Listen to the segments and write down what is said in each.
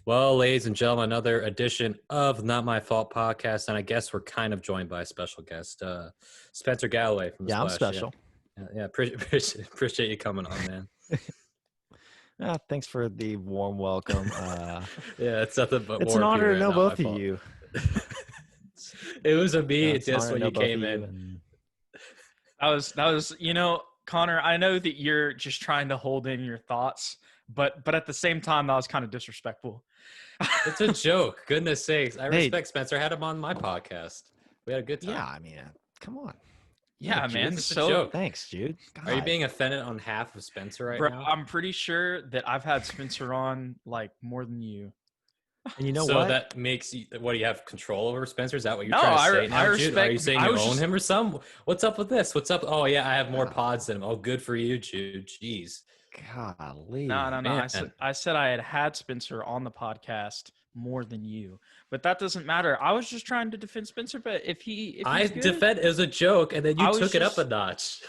Well, ladies and gentlemen, another edition of Not My Fault podcast, and I guess we're kind of joined by a special guest, Spencer Galloway from the Yeah, I'm Splash. special. Yeah, appreciate you coming on, man. Thanks for the warm welcome. Yeah, it's nothing but It's an warm honor here to at know Not My both of Fault. you. It was a me It's an just honor when to know you both came of in. you and- That was, Connor, I know that you're just trying to hold in your thoughts, but at the same time, that was kind of disrespectful. It's a joke. Goodness sakes. I Hey. respect Spencer. I had him on my podcast. We had a good time. Yeah, I mean, come on. Yeah, Jude, man. It's a So joke. Thanks, Jude. Are you God. being offended on half of Spencer right bro, now? I'm pretty sure that I've had Spencer on like more than you. And you know so what? that makes you, what do you have control over Spencer? Is that what you're No, trying to I say now, Jude? respect- Are you saying I you was own just- him or something? What's up with this? What's up? Oh yeah, I have more Wow. pods than him. Oh, good for you, Jude. Jeez. Golly. No. Man. I said I had Spencer on the podcast more than you, but that doesn't matter. I was just trying to defend Spencer, but if he's good, defend it as a joke, and then you I was took it up just- a notch.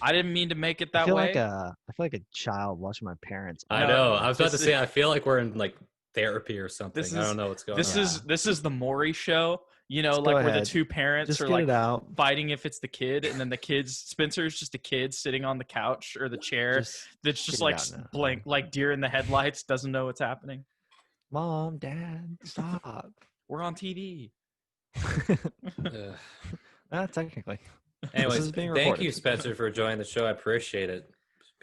I didn't mean to make it I that feel way. I feel like a child watching my parents. I No, know. I was about to this say. is- I feel like we're in like therapy or something. This I is- don't know what's going this on. is the Maury show, Just go like where the ahead. two parents Just are get like it out. fighting if it's the kid, and then the kid's Spencer's just a kid sitting on the couch or the chair that's just get it like out now. blank, like deer in the headlights, doesn't know what's happening. Mom, Dad, stop. We're on TV. Ugh. Technically. Anyways, is being thank recorded. you, Spencer, for joining the show. I appreciate it.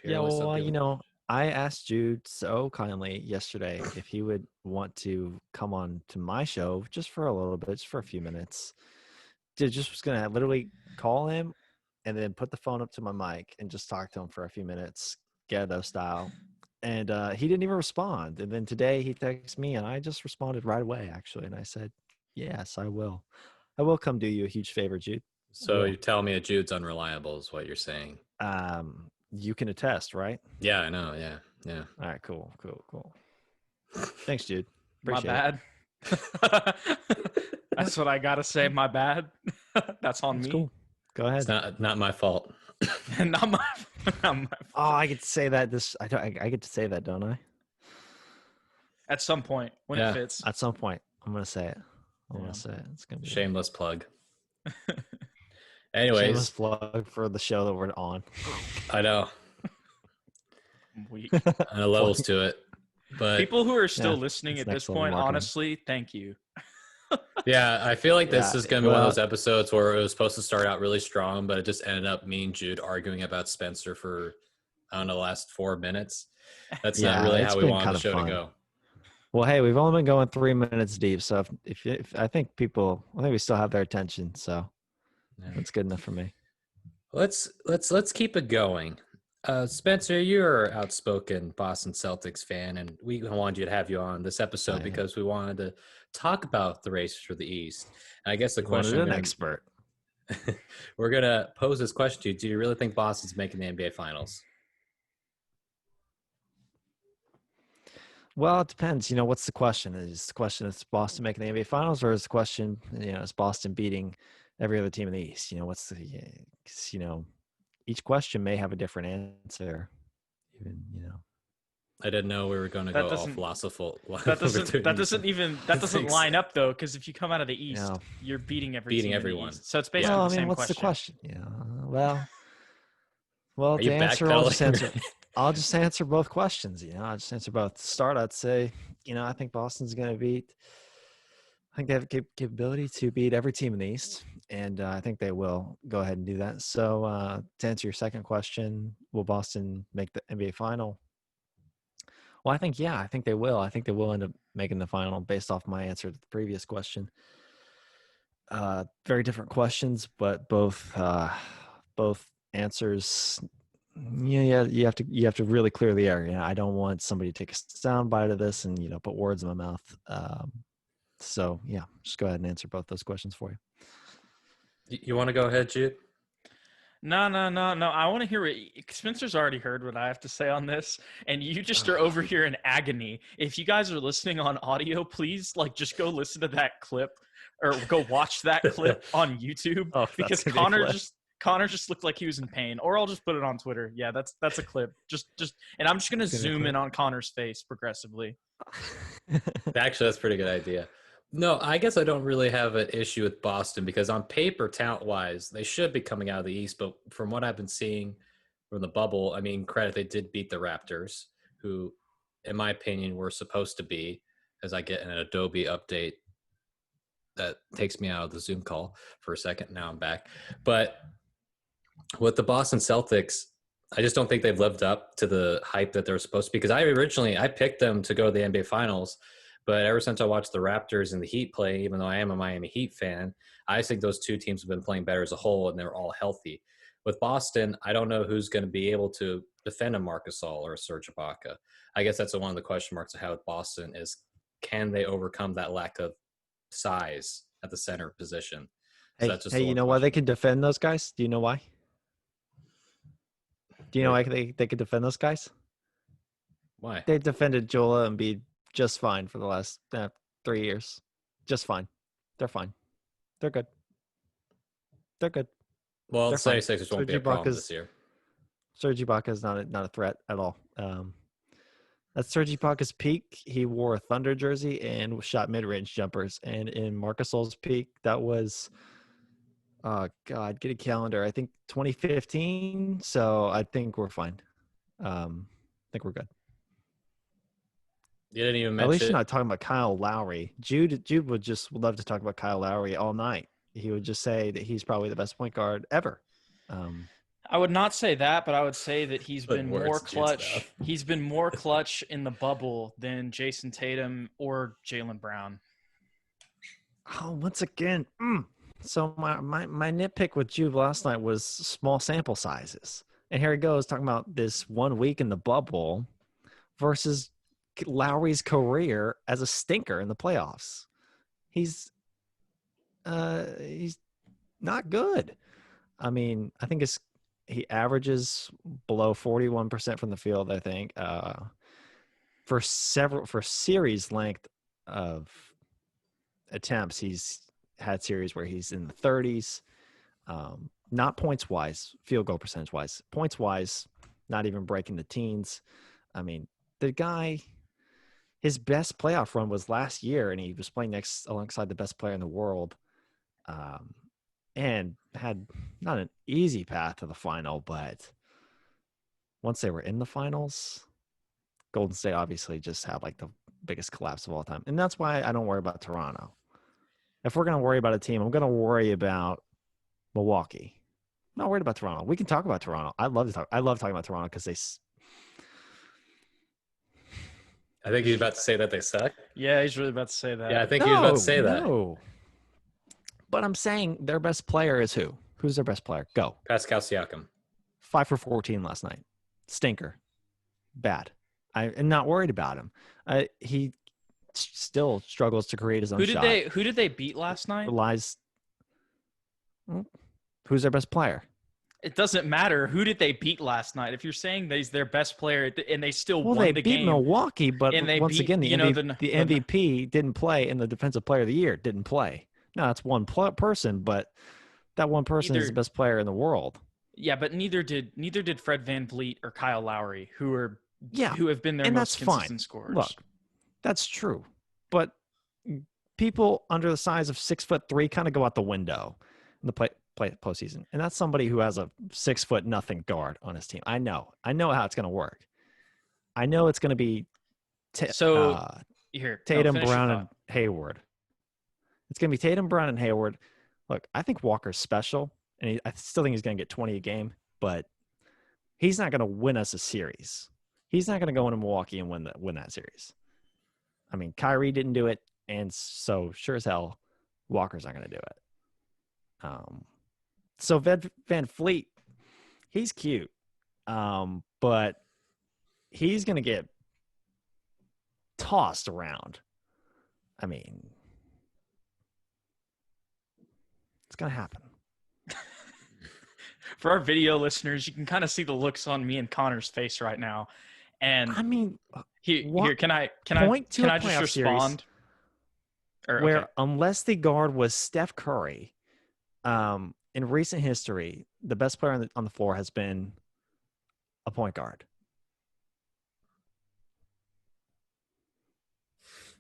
Yeah, Apparently some well, people- I asked Jude so kindly yesterday if he would want to come on to my show just for a little bit, just for a few minutes. Just was gonna literally call him and then put the phone up to my mic and just talk to him for a few minutes, ghetto style. And he didn't even respond. And then today he texted me and I just responded right away, actually. And I said, yes, I will. I will come do you a huge favor, Jude. So Well- you're telling me that Jude's unreliable is what you're saying? You can attest, right? Yeah, I know. Yeah. All right, cool. Thanks, Jude. My Appreciate it. bad. That's what I gotta say. My bad. That's on That's me. cool. Go ahead. It's not my fault. not my. Oh, I get to say that. I get to say that, don't I? At some point when Yeah. it fits. At some point, I'm gonna say it. I'm Yeah. gonna say it. It's gonna be Shameless plug. a Anyways, shameless plug for the show that we're on. I know. Weak. And levels to it. But People who are still Yeah, listening it's at this next level point, marketing. honestly, thank you. yeah, I feel like this Yeah, is going to be one of well- those episodes where it was supposed to start out really strong, but it just ended up me and Jude arguing about Spencer for, I don't know, the last 4 minutes. That's Yeah, not really it's how we been wanted the kinda show fun. to go. Well, hey, we've only been going 3 minutes deep, so if I think we still have their attention, so Yeah. that's good enough for me. Let's keep it going. Spencer, you're an outspoken Boston Celtics fan, and we wanted you to have you on this episode I am. because we wanted to talk about the race for the East. And I guess the We wanted question an expert. we're gonna pose this question to you: do you really think Boston's making the NBA Finals? Well, it depends. What's the question? Is the question is Boston making the NBA Finals, or is the question, is Boston beating every other team in the East? What's the, 'cause, each question may have a different answer. Even, I didn't know we were going to That go all doesn't- philosophical. That doesn't line up though, because if you come out of the East, No. you're beating every Beating team in the everyone. East. So it's basically well, the same what's question. the question? Well, Are you to answer, I'll just answer. backpedaling? I'll just answer both questions. I'll just answer both. To start, I'd say, I think Boston's going to beat. I think they have capability to beat every team in the East, and I think they will go ahead and do that. So, to answer your second question, will Boston make the NBA final? Well, I think they will. I think they will end up making the final based off my answer to the previous question. Very different questions, but both answers. Yeah, you have to really clear the air. I don't want somebody to take a sound bite of this and put words in my mouth. So yeah, just go ahead and answer both those questions for you. You want to go ahead, Jude? No. I want to hear what Spencer's already heard what I have to say on this, and you just are over here in agony. If you guys are listening on audio, please just go listen to that clip or go watch that clip on YouTube Oh, that's because gonna be a Connor clip. Connor just looked like he was in pain. Or I'll just put it on Twitter. Yeah, that's a clip. Just and I'm just gonna It's gonna be a zoom clip. in on Connor's face progressively. Actually, that's a pretty good idea. No, I guess I don't really have an issue with Boston because on paper, talent-wise, they should be coming out of the East. But from what I've been seeing from the bubble, I mean, credit they did beat the Raptors, who, in my opinion, were supposed to be. As I get an Adobe update that takes me out of the Zoom call for a second. Now I'm back. But with the Boston Celtics, I just don't think they've lived up to the hype that they're supposed to be. Because I picked them to go to the NBA Finals, but ever since I watched the Raptors and the Heat play, even though I am a Miami Heat fan, I think those two teams have been playing better as a whole, and they're all healthy. With Boston, I don't know who's going to be able to defend a Marcus Gasol or a Serge Ibaka. I guess that's one of the question marks I have with Boston is can they overcome that lack of size at the center position? So Hey, that's just hey, the you one know why they question. can defend those guys? Do you know why? Do you know why they could defend those guys? Why? They defended Joel Embiid just fine for the last 3 years. Just fine. They're fine. They're good. They're good. Well, the They're fine. 76ers won't be a problem this year. Serge Ibaka is not a threat at all. At Serge Ibaka's peak, he wore a Thunder jersey and shot mid-range jumpers. And in Marcus Gasol's peak, that was, God, get a calendar. I think 2015. So I think we're fine. I think we're good. You didn't even At least mention you're not talking about Kyle Lowry. Jude would love to talk about Kyle Lowry all night. He would just say that he's probably the best point guard ever. I would not say that, but I would say that he's Put been words more in Jude's clutch. mouth. He's been more clutch in the bubble than Jason Tatum or Jaylen Brown. Oh, once again. So my nitpick with Jude last night was small sample sizes. And here he goes talking about this 1 week in the bubble versus Lowry's career as a stinker in the playoffs. He's not good. I mean, I think he averages below 41% from the field, I think. For series length of attempts, he's had series where he's in the 30s. Not points wise, field goal percentage wise. Points wise, not even breaking the teens. I mean, the guy, his best playoff run was last year, and he was playing alongside the best player in the world, and had not an easy path to the final. But once they were in the finals, Golden State obviously just had like the biggest collapse of all time, and that's why I don't worry about Toronto. If we're going to worry about a team, I'm going to worry about Milwaukee. I'm not worried about Toronto. We can talk about Toronto. I love talking about Toronto because I think he's about to say that they suck. Yeah, he's really about to say that. Yeah, I think he was about to say that. No. But I'm saying their best player is who? Who's their best player? Go. Pascal Siakam. 5 for 14 last night. Stinker. Bad. I'm not worried about him. He still struggles to create his own shot. Who did they beat last night? Relies. Who's their best player? It doesn't matter. Who did they beat last night? If you're saying that he's their best player and they still won They the beat game. Milwaukee, but and they once beat, again, the you know, MVP didn't play, and the Defensive Player of the Year didn't play. Now, it's one person, but that one person is the best player in the world. Yeah, but neither did Fred VanVleet or Kyle Lowry, who have been their and most that's consistent fine. scorers. Look, that's true, but people under the size of 6'3" kind of go out the window in the play postseason, and that's somebody who has a 6'0" guard on his team. I know how it's going to work. I know it's going to be Tatum, Brown, and Hayward. It's going to be Tatum, Brown, and Hayward. Look, I think Walker's special, and I still think he's going to get 20 a game, but he's not going to win us a series. He's not going to go into Milwaukee and win that series. I mean, Kyrie didn't do it, and so sure as hell, Walker's not going to do it. So Van Fleet, he's cute, but he's going to get tossed around. I mean, it's going to happen. For our video listeners, you can kind of see the looks on me and Connor's face right now. And I mean, here can I just respond? Where unless the guard was Steph Curry, in recent history, the best player on the floor has been a point guard.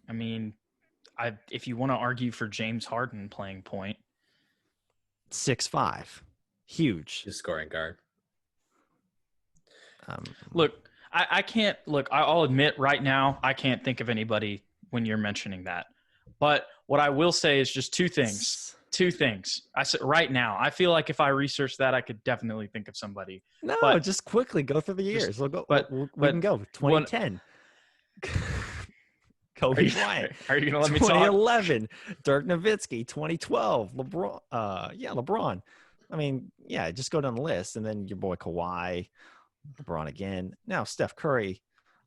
I mean, if you want to argue for James Harden playing point, 6'5", huge. He's scoring guard. Look, I can't look. I'll admit right now I can't think of anybody when you're mentioning that. But what I will say is just two things. Two things. I said right now. I feel like if I researched that, I could definitely think of somebody. No, But- just quickly go through the years. We'll go. but- we can go 2010. Kobe Bryant. Are you gonna let me talk? 2011, Dirk Nowitzki. 2012, LeBron. LeBron. I mean, yeah, just go down the list, and then your boy Kawhi, LeBron again. Now Steph Curry,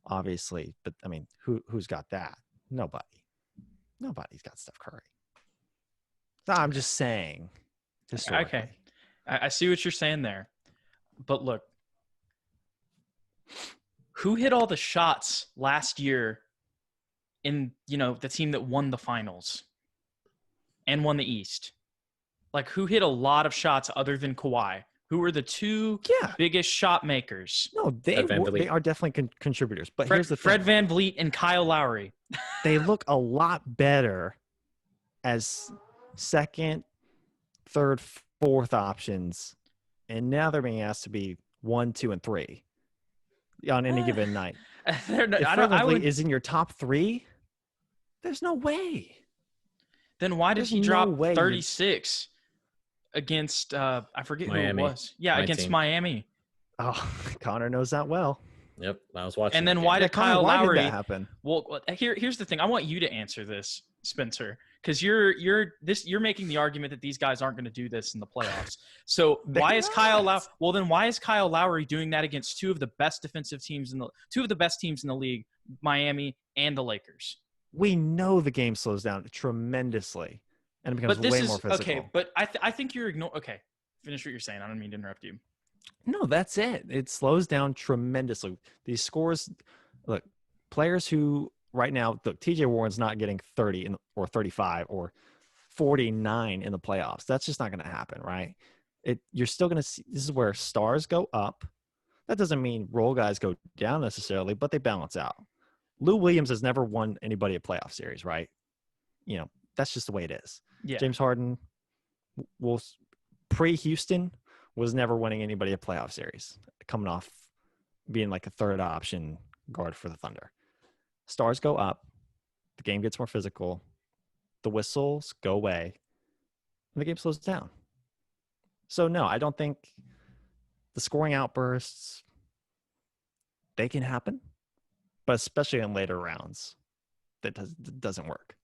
obviously, but I mean, who's got that? Nobody. Nobody's got Steph Curry. So I'm just saying. Historically. Okay. I see what you're saying there. But look, who hit all the shots last year in, the team that won the finals and won the East? Like, who hit a lot of shots other than Kawhi? Who were the two biggest shot makers? No, they are definitely contributors. But here's the thing. Fred VanVleet and Kyle Lowry. They look a lot better as second, third, fourth options, and now they're being asked to be 1, 2, and 3 on any given night. If Fred VanVleet is in your top 3, there's no way. Then why did he drop 36 against I forget Miami. who it was? Yeah, 19. against Miami. Oh, Connor knows that well. Yep, I was watching. And then that why game. did Kyle Why Lowry? did that happen? Well, here's the thing. I want you to answer this, Spencer, because you're making the argument that these guys aren't going to do this in the playoffs. So why is Kyle Lowry? Well, then why is Kyle Lowry doing that against two of the best teams in the league, Miami and the Lakers? We know the game slows down tremendously, and it becomes way more physical. Okay, but I think you're ignoring. Okay, finish what you're saying. I don't mean to interrupt you. No, that's it. It slows down tremendously. These scores, look, players who right now, look, TJ Warren's not getting 30 or 35 or 49 in the playoffs. That's just not going to happen, right? You're still going to see. This is where stars go up. That doesn't mean role guys go down necessarily, but they balance out. Lou Williams has never won anybody a playoff series, right? That's just the way it is. Yeah. James Harden pre-Houston was never winning anybody a playoff series, coming off being like a third option guard for the Thunder. Stars go up. The game gets more physical. The whistles go away. And the game slows down. So, no, I don't think the scoring outbursts, they can happen. But especially in later rounds, that doesn't work.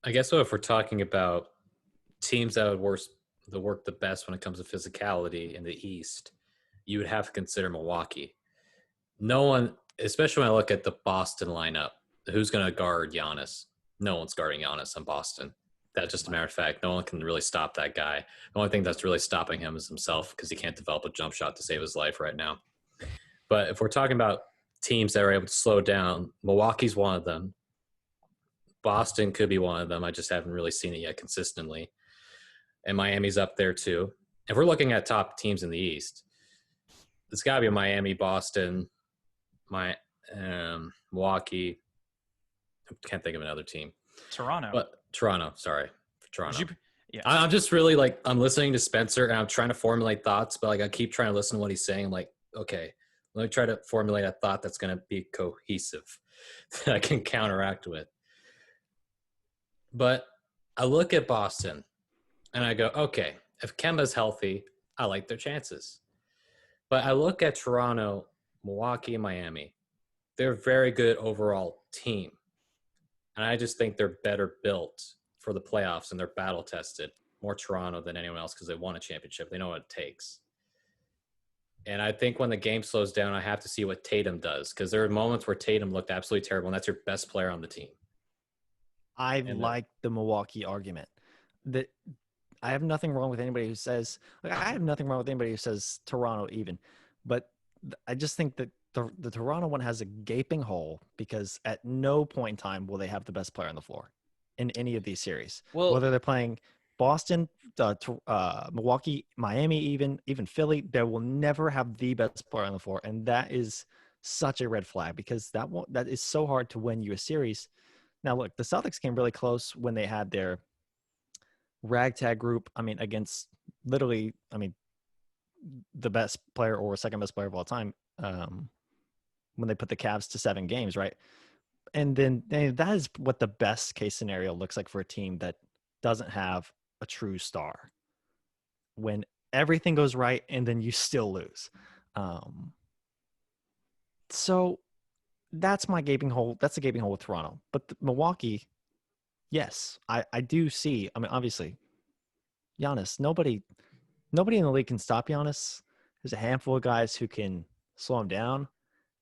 I guess so. If we're talking about teams that would work the best when it comes to physicality in the East, you would have to consider Milwaukee. No one, especially when I look at the Boston lineup, who's going to guard Giannis? No one's guarding Giannis in Boston. That's just a matter of fact. No one can really stop that guy. The only thing that's really stopping him is himself because he can't develop a jump shot to save his life right now. But if we're talking about teams that are able to slow down, Milwaukee's one of them. Boston could be one of them. I just haven't really seen it yet consistently. And Miami's up there too. If we're looking at top teams in the East, it's got to be Miami, Boston, Milwaukee. I can't think of another team. Toronto, sorry. For Toronto. I'm just really I'm listening to Spencer and I'm trying to formulate thoughts, but I keep trying to listen to what he's saying. Okay, let me try to formulate a thought that's going to be cohesive that I can counteract with. But I look at Boston and I go, okay, if Kemba's healthy, I like their chances. But I look at Toronto, Milwaukee, and Miami. They're a very good overall team. And I just think they're better built for the playoffs and they're battle tested. More Toronto than anyone else because they won a championship. They know what it takes. And I think when the game slows down, I have to see what Tatum does because there are moments where Tatum looked absolutely terrible, and that's your best player on the team. I like the Milwaukee argument. That I have nothing wrong with anybody who says Toronto even, but I just think that the Toronto one has a gaping hole because at no point in time will they have the best player on the floor in any of these series. Well, whether they're playing Boston, Milwaukee, Miami, even Philly, they will never have the best player on the floor, and that is such a red flag because that is so hard to win you a series. Now, look, the Celtics came really close when they had their ragtag group. I mean, against literally, I mean, the best player or second best player of all time when they put the Cavs to 7 games, right? And then that is what the best case scenario looks like for a team that doesn't have a true star. When everything goes right and then you still lose. So that's my gaping hole. That's the gaping hole with Toronto. But Milwaukee, yes, I do see. I mean, obviously, Giannis, nobody in the league can stop Giannis. There's a handful of guys who can slow him down,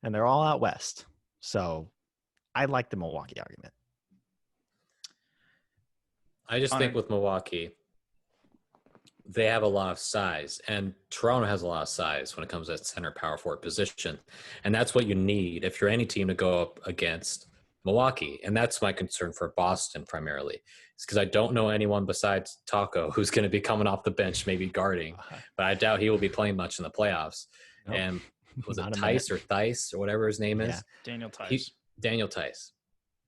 and they're all out west. So I like the Milwaukee argument. I just think with Milwaukee, they have a lot of size, and Toronto has a lot of size when it comes to center power forward position. And that's what you need if you're any team to go up against Milwaukee. And that's my concern for Boston primarily. It's because I don't know anyone besides Taco who's going to be coming off the bench, maybe guarding, but I doubt he will be playing much in the playoffs. Nope. And was it Tice or Thice or whatever his name is? Daniel Tice. Daniel Tice.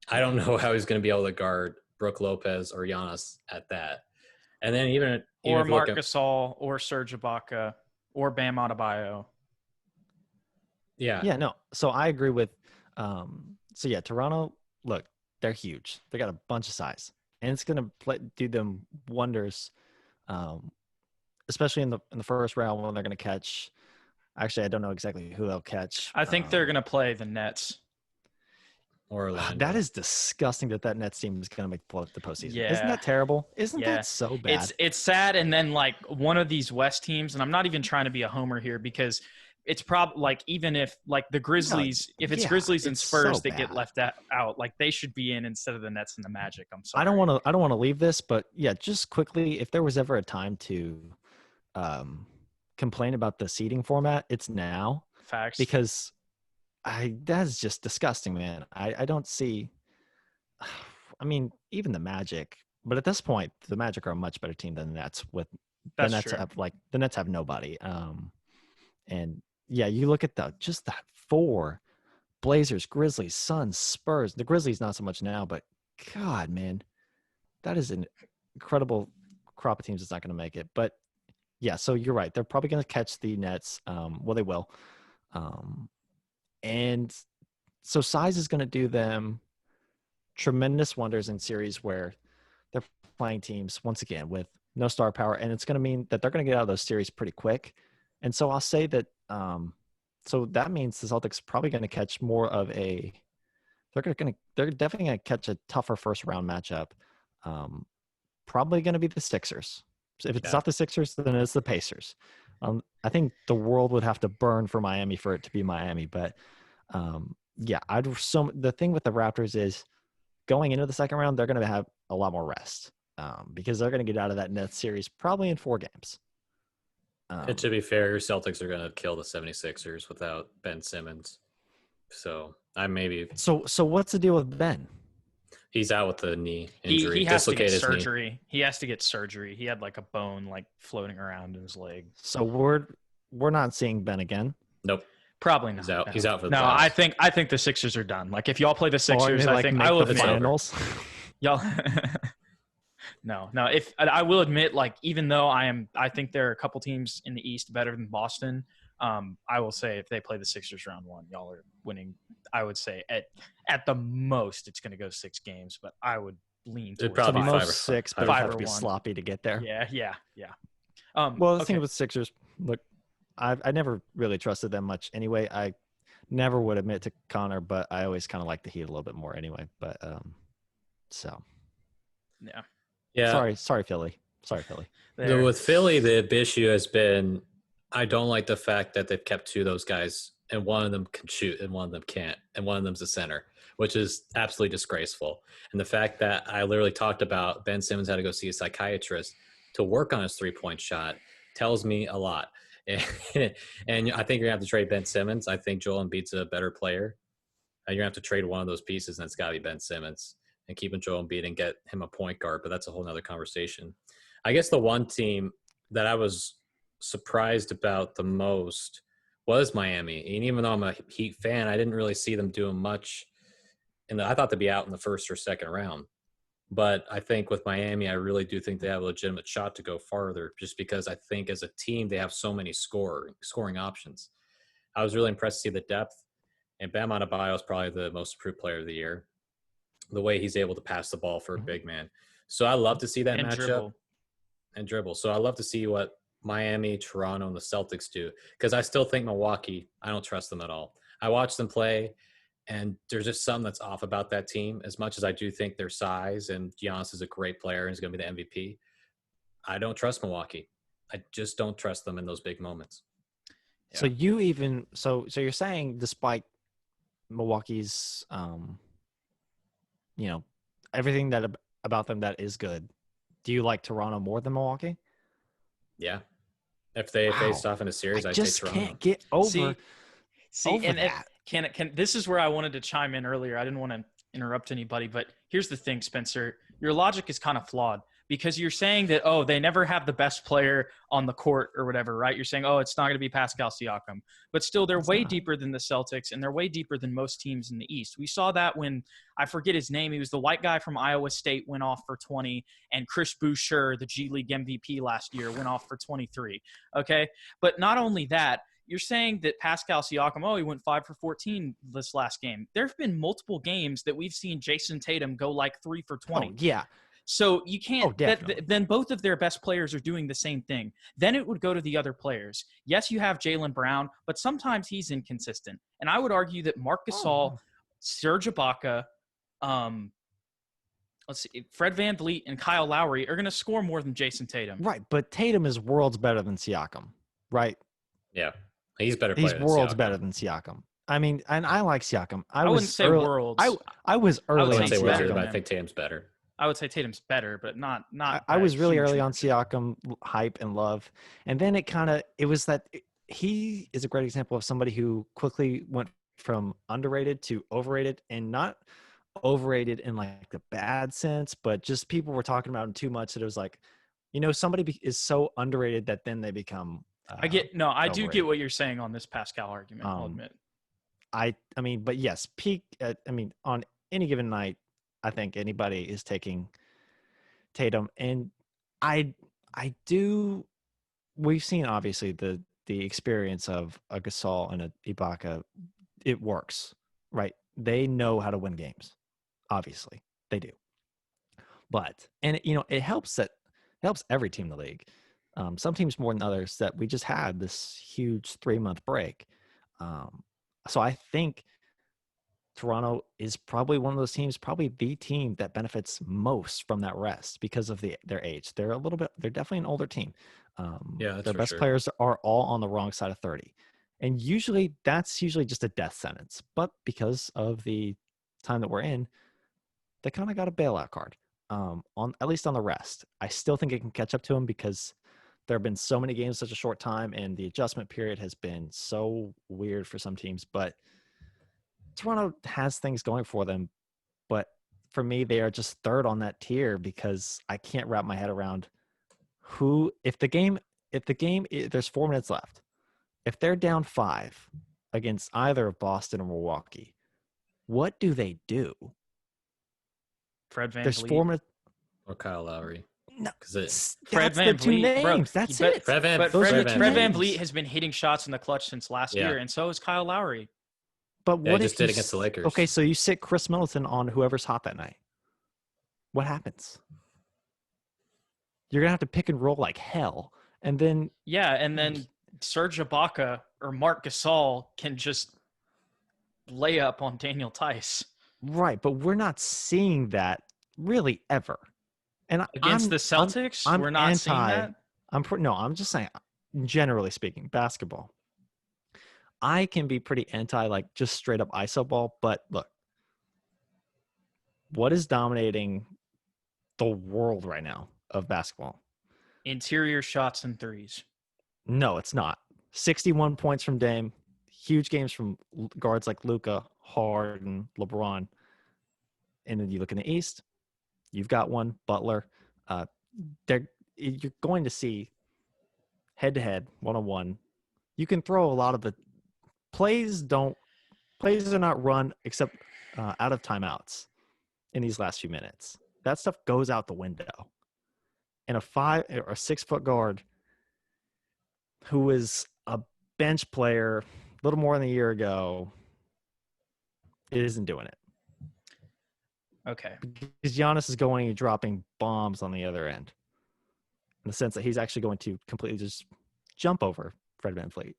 I don't know how he's going to be able to guard Brook Lopez or Giannis at that. And then even Marc Gasol or Serge Ibaka or Bam Adebayo. Yeah. Yeah, no. So I agree with Toronto, look, they're huge. They got a bunch of size. And it's going to do them wonders, especially in the first round when they're going to catch. Actually, I don't know exactly who they'll catch. I think they're going to play the Nets. Orlando. That is disgusting that Nets team is going to make the postseason. Yeah. Isn't that terrible? Isn't that so bad? It's sad. And then like one of these West teams, and I'm not even trying to be a homer here because it's probably like even if like the Grizzlies, if it's Grizzlies and Spurs that get left out, like they should be in instead of the Nets and the Magic. I'm sorry. I don't want to leave this, but yeah, just quickly, if there was ever a time to complain about the seeding format, it's now. Facts. Because that's just disgusting, man. I don't see. I mean, even the Magic, but at this point, the Magic are a much better team than the Nets. The Nets have nobody. And yeah, you look at that 4 Blazers, Grizzlies, Suns, Spurs. The Grizzlies not so much now, but God, man, that is an incredible crop of teams that's not going to make it. But yeah, so you're right. They're probably going to catch the Nets. Well, they will. And so size is going to do them tremendous wonders in series where they're playing teams, once again, with no star power. And it's going to mean that they're going to get out of those series pretty quick. And so I'll say that so that means the Celtics are probably going to catch more of they're definitely going to catch a tougher first round matchup. Probably going to be the Sixers. If it's not the Sixers, then it's the Pacers. I think the world would have to burn for Miami for it to be Miami. But the thing with the Raptors is going into the second round, they're going to have a lot more rest because they're going to get out of that Nets series probably in 4 games. And to be fair, your Celtics are going to kill the 76ers without Ben Simmons. So So what's the deal with Ben? He's out with the knee injury. He has to get surgery. Knee. He has to get surgery. He had like a bone like floating around in his leg. So we're not seeing Ben again. Nope. Probably not. He's out. He's out for the playoffs. I think the Sixers are done. Like if y'all play the Sixers, I think I will admit finals. Y'all No. If I will admit, like even though I think there are a couple teams in the East better than Boston. I will say if they play the Sixers round 1, y'all are winning. I would say at the most it's going to go 6 games, but I would lean towards probably 5 or 6, but it would have to be 1. sloppy to get there. Yeah. Well, the thing with Sixers, look, I never really trusted them much anyway. I never would admit to Connor, but I always kind of like the Heat a little bit more anyway. But so yeah. Sorry, Philly. With Philly, the issue has been I don't like the fact that they've kept 2 of those guys, and one of them can shoot and one of them can't, and one of them's a center, which is absolutely disgraceful. And the fact that I literally talked about Ben Simmons had to go see a psychiatrist to work on his 3-point shot tells me a lot. And I think you're going to have to trade Ben Simmons. I think Joel Embiid's a better player. You're going to have to trade one of those pieces, and it's got to be Ben Simmons and keeping Joel Embiid and get him a point guard, but that's a whole nother conversation. I guess the one team that I was surprised about the most was Miami. And even though I'm a Heat fan, I didn't really see them doing much. And I thought they'd be out in the first or second round. But I think with Miami, I really do think they have a legitimate shot to go farther just because I think as a team, they have so many scoring options. I was really impressed to see the depth. And Bam Adebayo is probably the most improved player of the year. The way he's able to pass the ball for a big man. So I love to see that And matchup and dribble. So I love to see what Miami, Toronto, and the Celtics do because I still think Milwaukee, I don't trust them at all. I watch them play, and there's just something that's off about that team. As much as I do think their size and Giannis is a great player and is going to be the MVP, I don't trust Milwaukee. I just don't trust them in those big moments. So you even so you're saying despite Milwaukee's everything that about them that is good, do you like Toronto more than Milwaukee? Yeah. If they faced off in a series, I'd say just Toronto. can't get over See, and that. Can this is where I wanted to chime in earlier. I didn't want to interrupt anybody, but here's the thing, Spencer. Your logic is kind of flawed because you're saying that, oh, they never have the best player on the court or whatever, right? You're saying, oh, it's not going to be Pascal Siakam. But still, they're way deeper than the Celtics, and they're way deeper than most teams in the East. We saw that when, I forget his name, he was the white guy from Iowa State, went off for 20, and Chris Boucher, the G League MVP last year, went off for 23. Okay? But not only that, you're saying that Pascal Siakam, oh, he went 5 for 14 this last game. There have been multiple games that we've seen Jason Tatum go like 3 for 20. Oh, yeah. So you can't. Definitely. Then both of their best players are doing the same thing. Then it would go to the other players. Yes, you have Jaylen Brown, but sometimes he's inconsistent. And I would argue that Marc Gasol, Serge Ibaka, Fred VanVleet, and Kyle Lowry are going to score more than Jason Tatum. Right, but Tatum is worlds better than Siakam, right? Yeah, he's better. He's worlds better than Siakam. I mean, and I like Siakam. I wouldn't say worlds. I was early I on would say Siakam. but I think Tatum's better. I would say Tatum's better, but not. I was really early on Siakam hype and love, and then he is a great example of somebody who quickly went from underrated to overrated, and not overrated in like the bad sense, but just people were talking about him too much that it was like, somebody is so underrated that then they become. I do get what you're saying on this Pascal argument. I'll admit. I mean, but yes, on any given night, I think anybody is taking Tatum, and we've seen obviously the experience of a Gasol and a Ibaka. It works, right? They know how to win games. Obviously they do. But, and it helps every team in the league. Some teams more than others that we just had this huge 3-month break. So I think Toronto is probably one of those teams, probably the team that benefits most from that rest because of their age. They're definitely an older team. Their best players are all on the wrong side of 30. And that's usually just a death sentence. But because of the time that we're in, they kind of got a bailout card at least on the rest. I still think it can catch up to them because there have been so many games in such a short time, and the adjustment period has been so weird for some teams. But Toronto has things going for them, but for me, they are just third on that tier because I can't wrap my head around if there's 4 minutes left, if they're down 5 against either of Boston or Milwaukee, what do they do? Fred VanVleet. There's 4 minutes. Or Kyle Lowry. No, Fred VanVleet. Names. That's it. Fred VanVleet has been hitting shots in the clutch since last year, and so is Kyle Lowry. But what just did against the Lakers? Okay, so you sit Chris Middleton on whoever's hot that night. What happens? You're gonna have to pick and roll like hell, and then Serge Ibaka or Marc Gasol can just lay up on Daniel Tice. Right, but we're not seeing that really ever. And against the Celtics, we're not seeing that. I'm just saying, generally speaking, basketball. I can be pretty anti, like just straight up iso ball, but look, what is dominating the world right now of basketball? Interior shots and threes. No, it's not. 61 points from Dame, huge games from guards like Luka, Harden, LeBron. And then you look in the East, you've got one, Butler. You're going to see head-to-head, one-on-one. You can throw a lot of the plays are not run except out of timeouts in these last few minutes. That stuff goes out the window. And a 5 or 6 foot guard who is a bench player a little more than a year ago isn't doing it. Okay. Because Giannis is going and dropping bombs on the other end, in the sense that he's actually going to completely just jump over Fred VanVleet.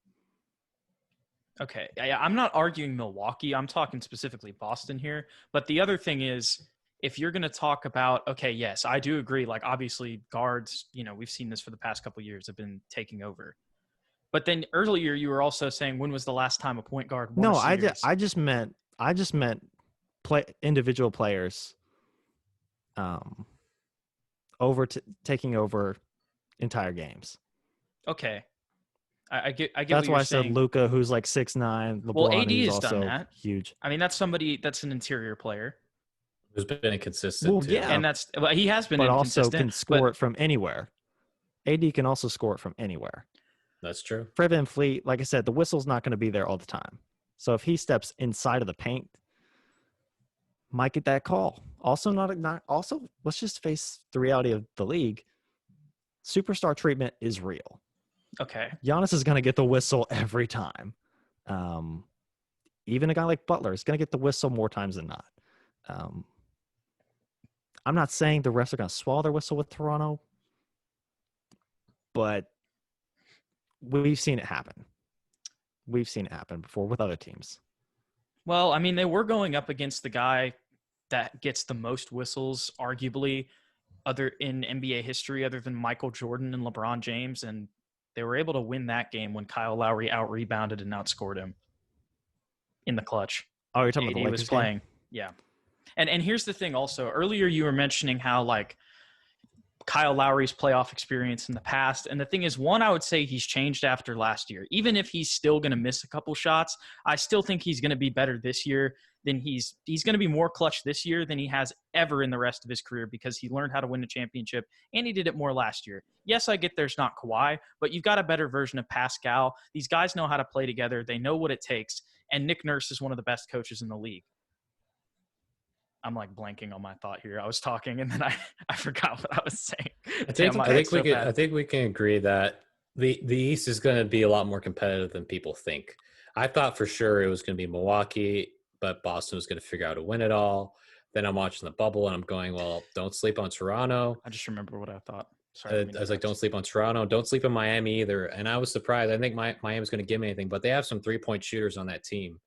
Okay. I'm not arguing Milwaukee. I'm talking specifically Boston here. But the other thing is, if you're going to talk about, okay, yes, I do agree. Like, obviously, guards, we've seen this for the past couple of years, have been taking over. But then earlier, you were also saying, when was the last time a point guard won a series? I just meant individual players taking over entire games. Okay. I get That's what why you're I said saying. Luka, who's like 6'9". LeBron, Well, AD who's has also done that. huge. I mean, that's an interior player. Who's been inconsistent. Well, too. yeah. And he has been but inconsistent. also can score it from anywhere. AD can also score it from anywhere. That's true. Fred VanVleet, like I said, the whistle's not going to be there all the time. So if he steps inside of the paint, might get that call. Also, also, let's just face the reality of the league. Superstar treatment is real. Okay. Giannis is going to get the whistle every time. Even a guy like Butler is going to get the whistle more times than not. I'm not saying the refs are going to swallow their whistle with Toronto, but we've seen it happen. We've seen it happen before with other teams. Well, I mean, they were going up against the guy that gets the most whistles, arguably, other in NBA history, other than Michael Jordan and LeBron James, and they were able to win that game when Kyle Lowry out-rebounded and outscored him in the clutch. Oh, you're talking about the AD Lakers was playing. Yeah. And here's the thing also. Earlier you were mentioning how, like, Kyle Lowry's playoff experience in the past. And the thing is, one, I would say he's changed after last year. Even if he's still going to miss a couple shots, I still think he's going to be better this year than he's going to be more clutch this year than he has ever in the rest of his career, because he learned how to win a championship and he did it more last year. Yes, I get there's not Kawhi, but you've got a better version of Pascal. These guys know how to play together. They know what it takes. And Nick Nurse is one of the best coaches in the league. I'm like blanking on my thought here. I was talking and then I forgot what I was saying. I think we can agree that the East is going to be a lot more competitive than people think. I thought for sure it was going to be Milwaukee, but Boston was going to figure out how to win it all. Then I'm watching the bubble and I'm going, well, don't sleep on Toronto. I just remember what I thought. Sorry. I was like, don't sleep on Toronto. Don't sleep on Miami either. And I was surprised. I think Miami's going to give me anything, but they have some 3-point shooters on that team.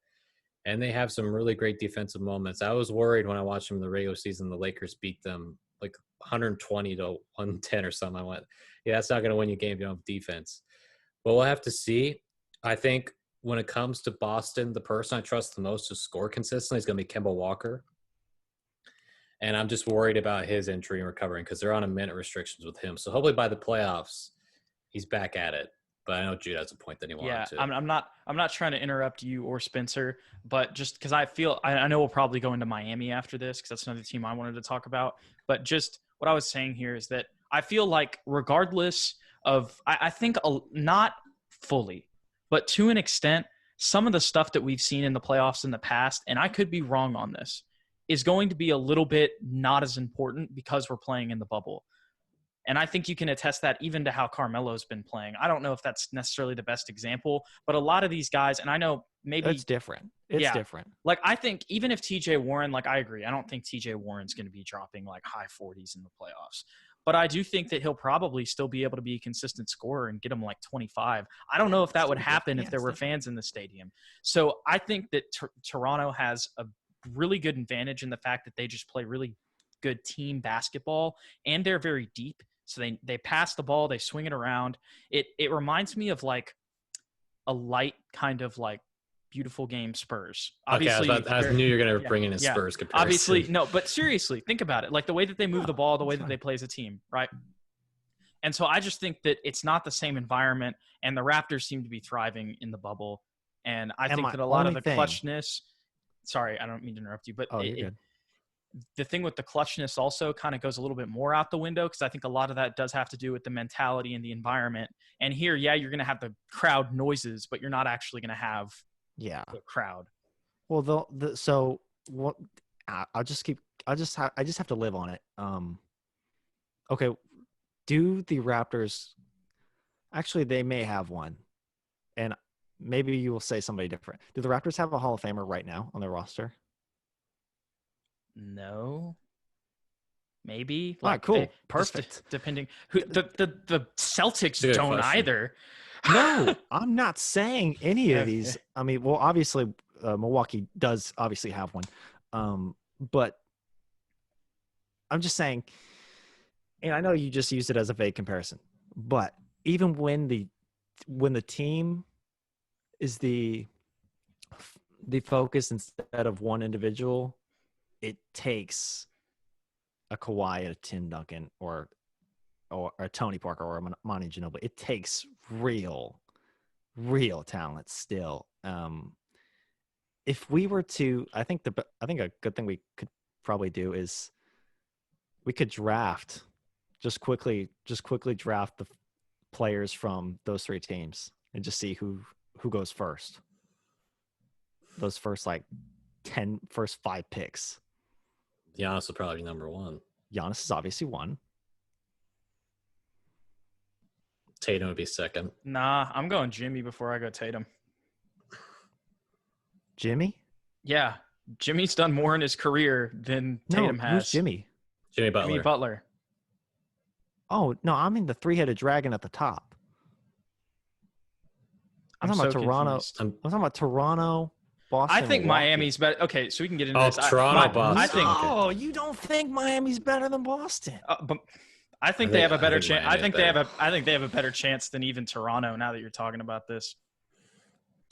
And they have some really great defensive moments. I was worried when I watched them in the regular season. The Lakers beat them like 120 to 110 or something. I went, yeah, that's not going to win you a game if you don't have defense. But we'll have to see. I think when it comes to Boston, the person I trust the most to score consistently is going to be Kemba Walker. And I'm just worried about his injury and recovering because they're on a minute restrictions with him. So hopefully by the playoffs, he's back at it. But I know Jude has a point that he wanted to. I'm not trying to interrupt you or Spencer, but just because I know we'll probably go into Miami after this because that's another team I wanted to talk about. But just what I was saying here is that I feel like regardless of, I think not fully, but to an extent, some of the stuff that we've seen in the playoffs in the past, and I could be wrong on this, is going to be a little bit not as important because we're playing in the bubble. And I think you can attest that even to how Carmelo's been playing. I don't know if that's necessarily the best example, but a lot of these guys, and I know maybe it's different. It's different. Like, I think even if TJ Warren, like, I agree. I don't think TJ Warren's going to be dropping like high 40s in the playoffs, but I do think that he'll probably still be able to be a consistent scorer and get him like 25. I don't know if that would happen if there were fans in the stadium. So I think that Toronto has a really good advantage in the fact that they just play really good team basketball and they're very deep. So they pass the ball, they swing it around. It reminds me of like a light kind of like beautiful game Spurs. Obviously, okay, I knew you were going to bring in a Spurs comparison. Obviously, no, but seriously, think about it. Like the way that they move the ball, the way that they play as a team, right? And so I just think that it's not the same environment, and the Raptors seem to be thriving in the bubble. And I think that a lot of the clutchness – sorry, I don't mean to interrupt you, but the thing with the clutchness also kind of goes a little bit more out the window because I think a lot of that does have to do with the mentality and the environment. And here, yeah, you're going to have the crowd noises, but you're not actually going to have Yeah. the crowd. Well, so what? I just have to live on it. Okay. Do the Raptors? Actually, they may have one, and maybe you will say somebody different. Do the Raptors have a Hall of Famer right now on their roster? No, maybe. All right, cool, just perfect. depending who the Celtics Good don't question. either. No, I'm not saying any of Okay. these. I mean, well, obviously, Milwaukee does obviously have one, but I'm just saying, and I know you just used it as a vague comparison, but even when the team is the focus instead of one individual, it takes a Kawhi, a Tim Duncan, or a Tony Parker or a Monty Ginobili. It takes real talent still. If we were to, I think a good thing we could probably do is we could just quickly draft the players from those three teams and just see who goes first. Those first first 5 picks. Giannis will probably be number 1. Giannis is obviously one. Tatum would be second. Nah, I'm going Jimmy before I go Tatum. Jimmy? Yeah, Jimmy's done more in his career than Tatum No, has. who's Jimmy? Jimmy Butler. Jimmy Butler. Oh no, I'm in the 3-headed dragon at the top. I'm talking about Toronto. confused. I'm talking about Toronto, Boston. I think Milwaukee. Miami's better. Okay, so we can get into Oh, this. Toronto, Boston. I think. Okay. Oh, you don't think Miami's better than Boston? But I think they have a better chance. Miami I think is better. I think they have a better chance than even Toronto. Now that you're talking about this,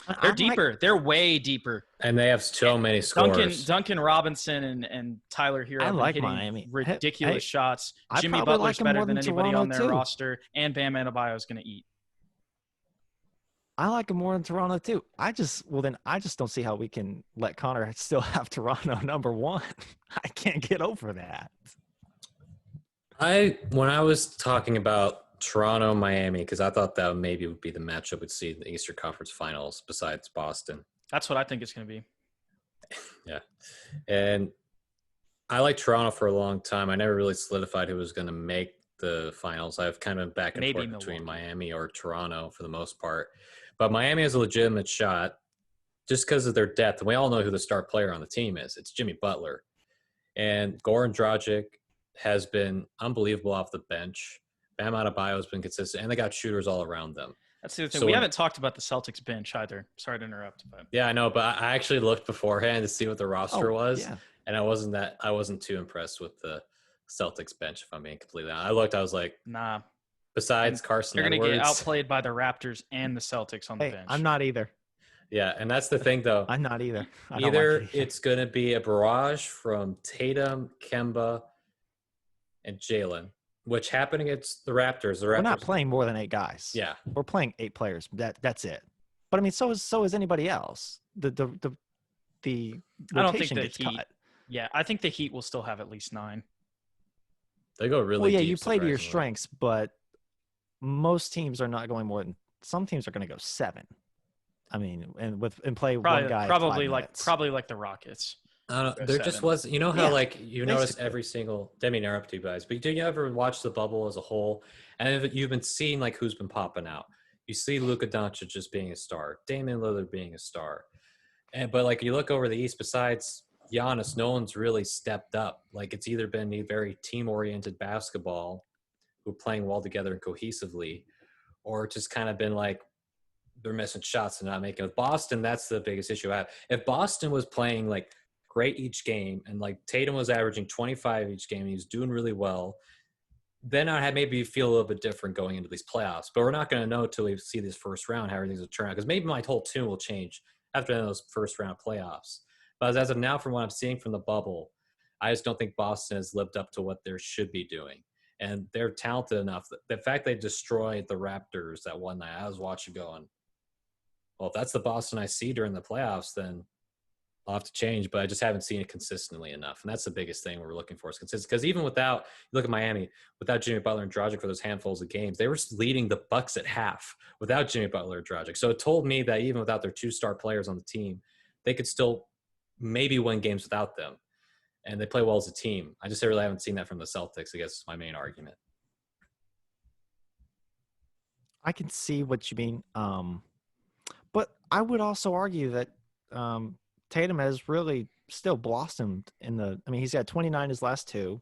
they're I'm like- deeper. They're way deeper. And they have so many scores. Duncan Robinson and Tyler Hero I have been like hitting Miami. ridiculous Hey, shots. I Jimmy probably Butler's like 'em better more than than anybody Toronto, on their too. roster, and Bam Adebayo is going to eat. I like him more than Toronto too. I just don't see how we can let Connor still have Toronto number 1. I can't get over that. When I was talking about Toronto, Miami, because I thought that maybe would be the matchup we'd see in the Eastern Conference Finals besides Boston. That's what I think it's going to be. Yeah. And I liked Toronto for a long time. I never really solidified who was going to make the finals. I've kind of back and Maybe forth between Milwaukee. Miami or Toronto for the most part. But Miami has a legitimate shot just because of their depth. And we all know who the star player on the team is. It's Jimmy Butler. And Goran Dragic has been unbelievable off the bench. Bam Adebayo has been consistent. And they got shooters all around them. That's the other thing. So We when- haven't talked about the Celtics bench either. Sorry to interrupt, but Yeah, I know. But I actually looked beforehand to see what the roster was. Yeah. And I wasn't too impressed with the Celtics bench, if I'm being completely honest. I was like, nah. besides Carson They're going to Edwards. get outplayed by the Raptors and the Celtics on the Hey, bench. I'm not either. Yeah, and that's the thing, though. I'm not either. I don't Either like it. it's going to be a barrage from Tatum, Kemba, and Jalen, which happened against the Raptors. We're not playing more than 8 guys. Yeah, We're playing 8 players. That's it. But I mean, so is anybody else. The I don't think rotation the gets Heat. cut. Yeah, I think the Heat will still have at least 9. they go really Well, yeah, deep, you play to your surprisingly. strengths, but most teams are not going more than. Some teams are going to go 7. I mean, and play one guy. Probably 5 like minutes. the Rockets. I don't know. Go There just 7. was, you know how Yeah, like you notice basically. every single. I mean, interrupt you guys, but do you ever watch the bubble as a whole? And if you've been seeing like who's been popping out. You see Luka Doncic just being a star, Damian Lillard being a star, but like you look over the East, besides Giannis, no one's really stepped up. Like it's either been a very team-oriented basketball, who are playing well together and cohesively, or it's just kind of been like they're missing shots and not making it. With Boston, that's the biggest issue I have. If Boston was playing like great each game and like Tatum was averaging 25 each game and he was doing really well, then I'd maybe feel a little bit different going into these playoffs. But we're not going to know until we see this first round how everything's going to turn out, because maybe my whole tune will change after those first round playoffs. But as of now, from what I'm seeing from the bubble, I just don't think Boston has lived up to what they should be doing. And they're talented enough. The fact they destroyed the Raptors that one night, I was watching going, well, if that's the Boston I see during the playoffs, then I'll have to change, but I just haven't seen it consistently enough. And that's the biggest thing we're looking for is consistency. Because even without, you look at Miami, without Jimmy Butler and Dragic for those handfuls of games, they were leading the Bucks at half without Jimmy Butler and Dragic. So it told me that even without their 2-star players on the team, they could still maybe win games without them. And they play well as a team. I just really haven't seen that from the Celtics, I guess is my main argument. I can see what you mean. But I would also argue that Tatum has really still blossomed he's got 29 his last two.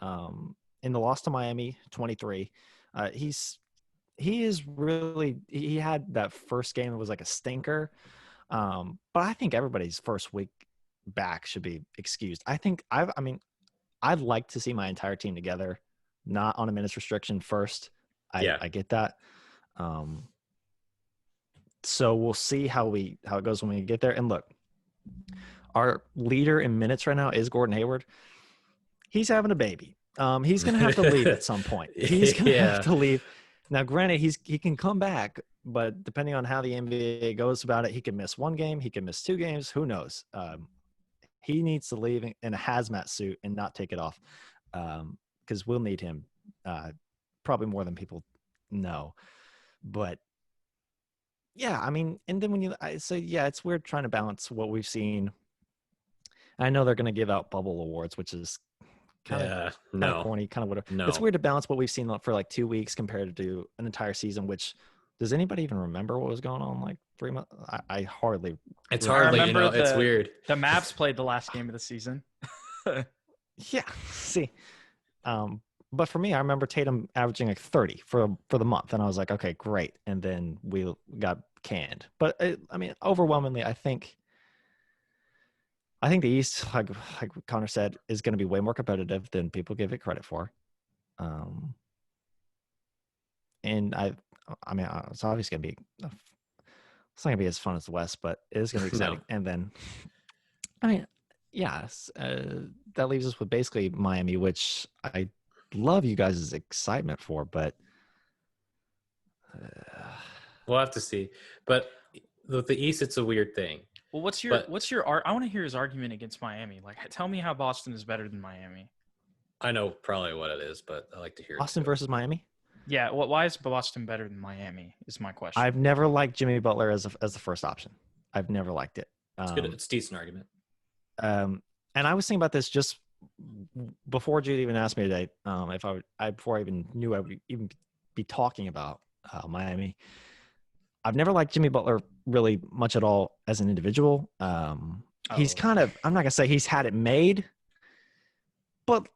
In the loss to Miami, 23. He had that first game that was like a stinker. But I think everybody's first week back should be excused. I'd like to see my entire team together, not on a minutes restriction first. I get that. So we'll see how it goes when we get there. And look, our leader in minutes right now is Gordon Hayward. He's having a baby. He's going to have to leave at some point. He's going to have to leave. Now, granted, he can come back, but depending on how the NBA goes about it, he can miss one game. He can miss 2 games. Who knows? He needs to leave in a hazmat suit and not take it off because we'll need him probably more than people know. But, yeah, and then it's weird trying to balance what we've seen. I know they're going to give out bubble awards, which is kind of corny, kind of whatever. No. It's weird to balance what we've seen for like 2 weeks compared to an entire season, which does anybody even remember what was going on like 3 months? I hardly. It's hardly, it's weird. The Mavs played the last game of the season. Yeah. See, but for me, I remember Tatum averaging like 30 for the month. And I was like, okay, great. And then we got canned, but overwhelmingly, I think the East, like Connor said, is going to be way more competitive than people give it credit for. And it's obviously going to be, it's not going to be as fun as the West, but it is going to be exciting. No. And then, yes, that leaves us with basically Miami, which I love you guys' excitement for, but we'll have to see. But with the East, it's a weird thing. Well, what's your I want to hear his argument against Miami. Like, tell me how Boston is better than Miami. I know probably what it is, but I like to hear Boston versus Miami. Yeah, why is Boston better than Miami? Is my question. I've never liked Jimmy Butler as the first option. I've never liked it. It's good. It's a decent argument. And I was thinking about this just before Jude even asked me today. Before I even knew I would even be talking about Miami. I've never liked Jimmy Butler really much at all as an individual. He's kind of, I'm not gonna say he's had it made, but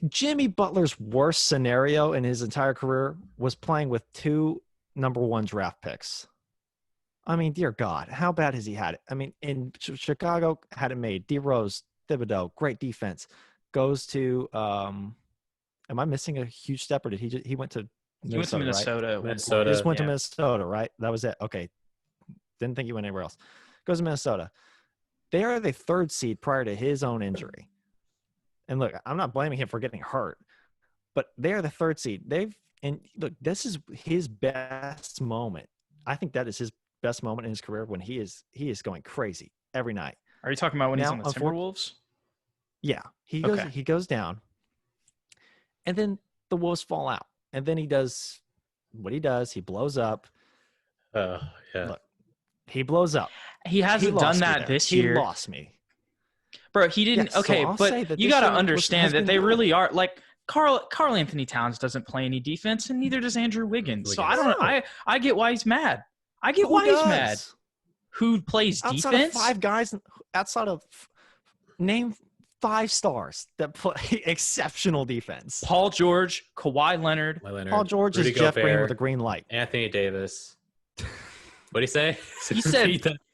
Jimmy Butler's worst scenario in his entire career was playing with 2 number 1 draft picks. Dear God, how bad has he had it? In Chicago, had it made. D Rose, Thibodeau, great defense. Goes to, am I missing a huge step, or did he went to Minnesota? Right? Minnesota. He just went to Minnesota, right? That was it. Okay. Didn't think he went anywhere else. Goes to Minnesota. They are the 3rd seed prior to his own injury. And look, I'm not blaming him for getting hurt, but they are the 3rd seed. This is his best moment. I think that is his best moment in his career when he is going crazy every night. Are you talking about when he's on the Timberwolves? Yeah. He goes down, and then the Wolves fall out. And then he does what he does. He blows up. Yeah. Look, he blows up. He hasn't done that this year. He lost me. Bro, he didn't. Yeah, okay, so but you got to understand that they really are. Like, Carl Anthony Towns doesn't play any defense, and neither does Andrew Wiggins. So I don't. I get why he's mad. I get why he's mad. Who plays outside defense? Of 5 guys outside of name 5 stars that play exceptional defense. Paul George, Kawhi Leonard. Paul George Rudy is Jeff Gobert, Green with a green light. Anthony Davis. What'd he say?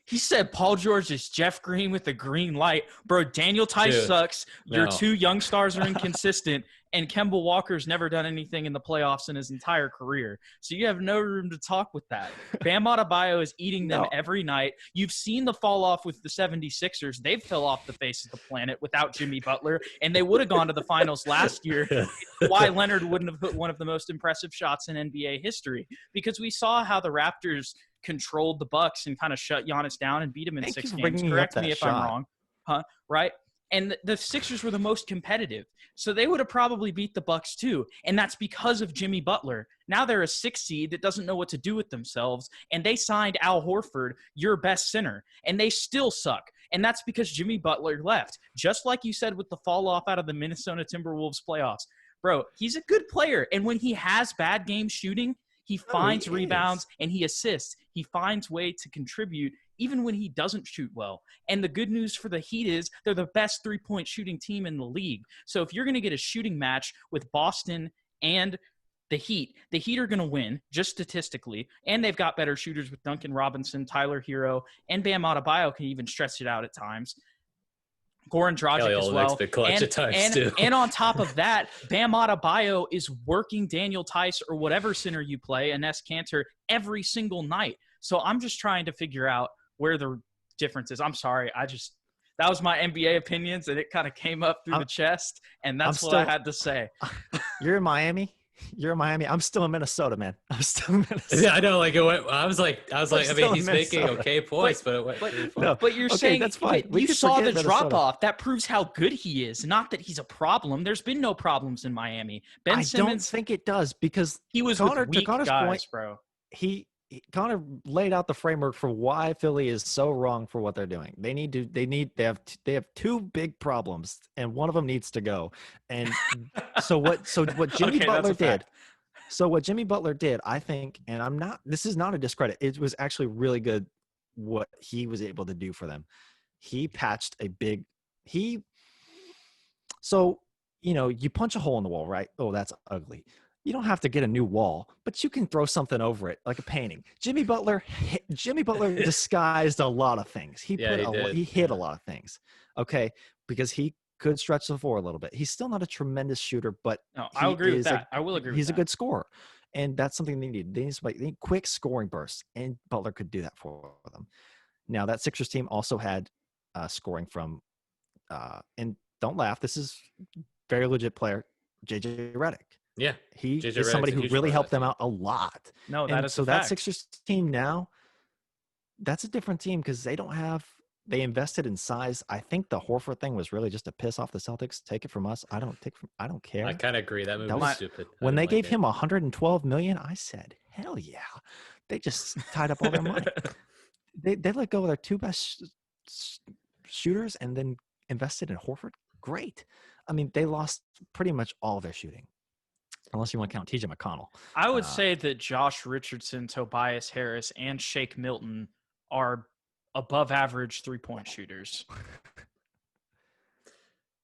He said Paul George is Jeff Green with a green light. Bro, Daniel Tice sucks. Your 2 young stars are inconsistent. And Kemba Walker's never done anything in the playoffs in his entire career. So you have no room to talk with that. Bam Adebayo is eating them every night. You've seen the fall off with the 76ers. They've fell off the face of the planet without Jimmy Butler, and they would have gone to the finals last year. Kawhi Leonard wouldn't have put one of the most impressive shots in NBA history, because we saw how the Raptors controlled the Bucks and kind of shut Giannis down and beat him in Thank 6 you for games. bringing up Correct that me if shot. I'm wrong. Right? And the Sixers were the most competitive. So they would have probably beat the Bucks too. And that's because of Jimmy Butler. Now they're a 6 seed that doesn't know what to do with themselves. And they signed Al Horford, your best center. And they still suck. And that's because Jimmy Butler left. Just like you said with the fall off out of the Minnesota Timberwolves playoffs. Bro, he's a good player. And when he has bad game shooting, he finds rebounds and he assists. He finds way to contribute even when he doesn't shoot well. And the good news for the Heat is they're the best three-point shooting team in the league. So if you're going to get a shooting match with Boston and the Heat are going to win, just statistically. And they've got better shooters with Duncan Robinson, Tyler Hero, and Bam Adebayo can even stretch it out at times. Goran Dragic as well. And on top of that, Bam Adebayo is working Daniel Tice or whatever center you play, Enes Kanter, every single night. So I'm just trying to figure out where the difference is. I'm sorry. That was my NBA opinions, and it kind of came up through the chest, and that's what I had to say. You're in Miami. I'm still in Minnesota, man. I'm still in Minnesota. Yeah, I know. Like it went. I was like, I mean, he's making okay points, but it went. But you're saying that's fine. You saw the drop off. That proves how good he is. Not that he's a problem. There's been no problems in Miami. Ben Simmons. I don't think it does because he was with weak guys, bro. Connor laid out the framework for why Philly is so wrong for what they're doing. They have two big problems, and one of them needs to go. And so what Jimmy Butler did. So what Jimmy Butler did, I think, and this is not a discredit. It was actually really good what he was able to do for them. He patched so, you punch a hole in the wall, right? Oh, that's ugly. You don't have to get a new wall, but you can throw something over it, like a painting. Jimmy Butler disguised a lot of things. He hid a lot of things, okay, because he could stretch the floor a little bit. He's still not a tremendous shooter, but I agree with that. I will agree. He's a good scorer, and that's something they need. They need quick scoring bursts, and Butler could do that for them. Now that Sixers team also had scoring from, and don't laugh, this is very legit player, JJ Redick. Yeah, he is somebody who really helped them out a lot. No, that is so. That Sixers team now, that's a different team because they invested in size. I think the Horford thing was really just to piss off the Celtics. Take it from us. I don't care. I kind of agree. That move was stupid. When they gave him $112 million, I said, hell yeah. They just tied up all their money. They let go of their two best shooters and then invested in Horford. Great. I mean, they lost pretty much all their shooting. Unless you want to count TJ McConnell. I would say that Josh Richardson, Tobias Harris, and Shake Milton are above average three-point shooters.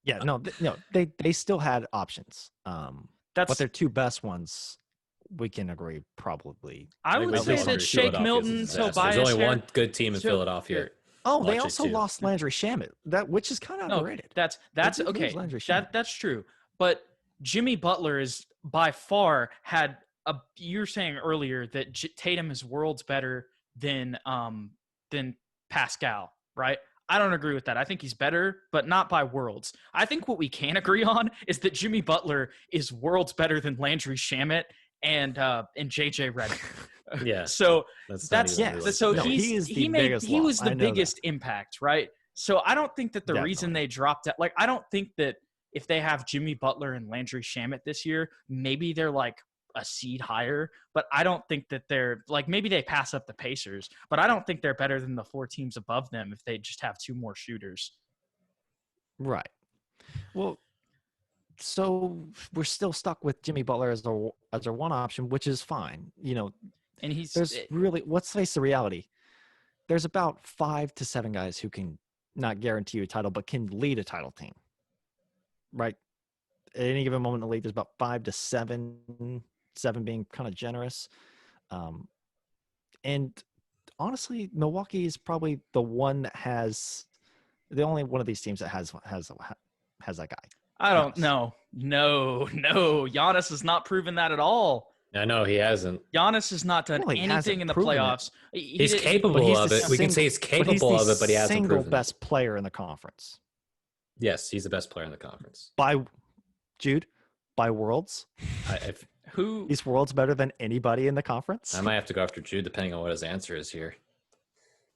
Yeah, they still had options. But their two best ones, we can agree, probably. I would say that Shake Milton, Tobias Harris. There's only one good team in Philadelphia. Oh, they also lost Landry Shamet, which is kind of underrated. That's okay. That's true. But Jimmy Butler is by far you were saying earlier that Tatum is worlds better than Pascal, right? I don't agree with that. I think he's better, but not by worlds. I think what we can agree on is that Jimmy Butler is worlds better than Landry Shamet and JJ Redick. Yeah. So he was the biggest that. Impact, right? So I don't think that the reason they dropped that, I don't think that if they have Jimmy Butler and Landry Shamet this year, maybe they're like a seed higher, but I don't think that they're maybe they pass up the Pacers, but I don't think they're better than the 4 teams above them if they just have 2 more shooters. Right. Well, so we're still stuck with Jimmy Butler as our one option, which is fine. And let's face the reality. There's about 5 to 7 guys who can not guarantee you a title, but can lead a title team. Right. At any given moment in the league, there's about 5 to 7 being kind of generous. And honestly, Milwaukee is probably the one that has the only one of these teams that has that guy. I don't know. No. Giannis has not proven that at all. I know he hasn't. Giannis has not done anything in the playoffs. He's capable of it. We can say he's capable of it, but he hasn't proven it. Single best player in the conference. Yes, he's the best player in the conference. By Jude, by worlds. Who? He's worlds better than anybody in the conference. I might have to go after Jude depending on what his answer is here.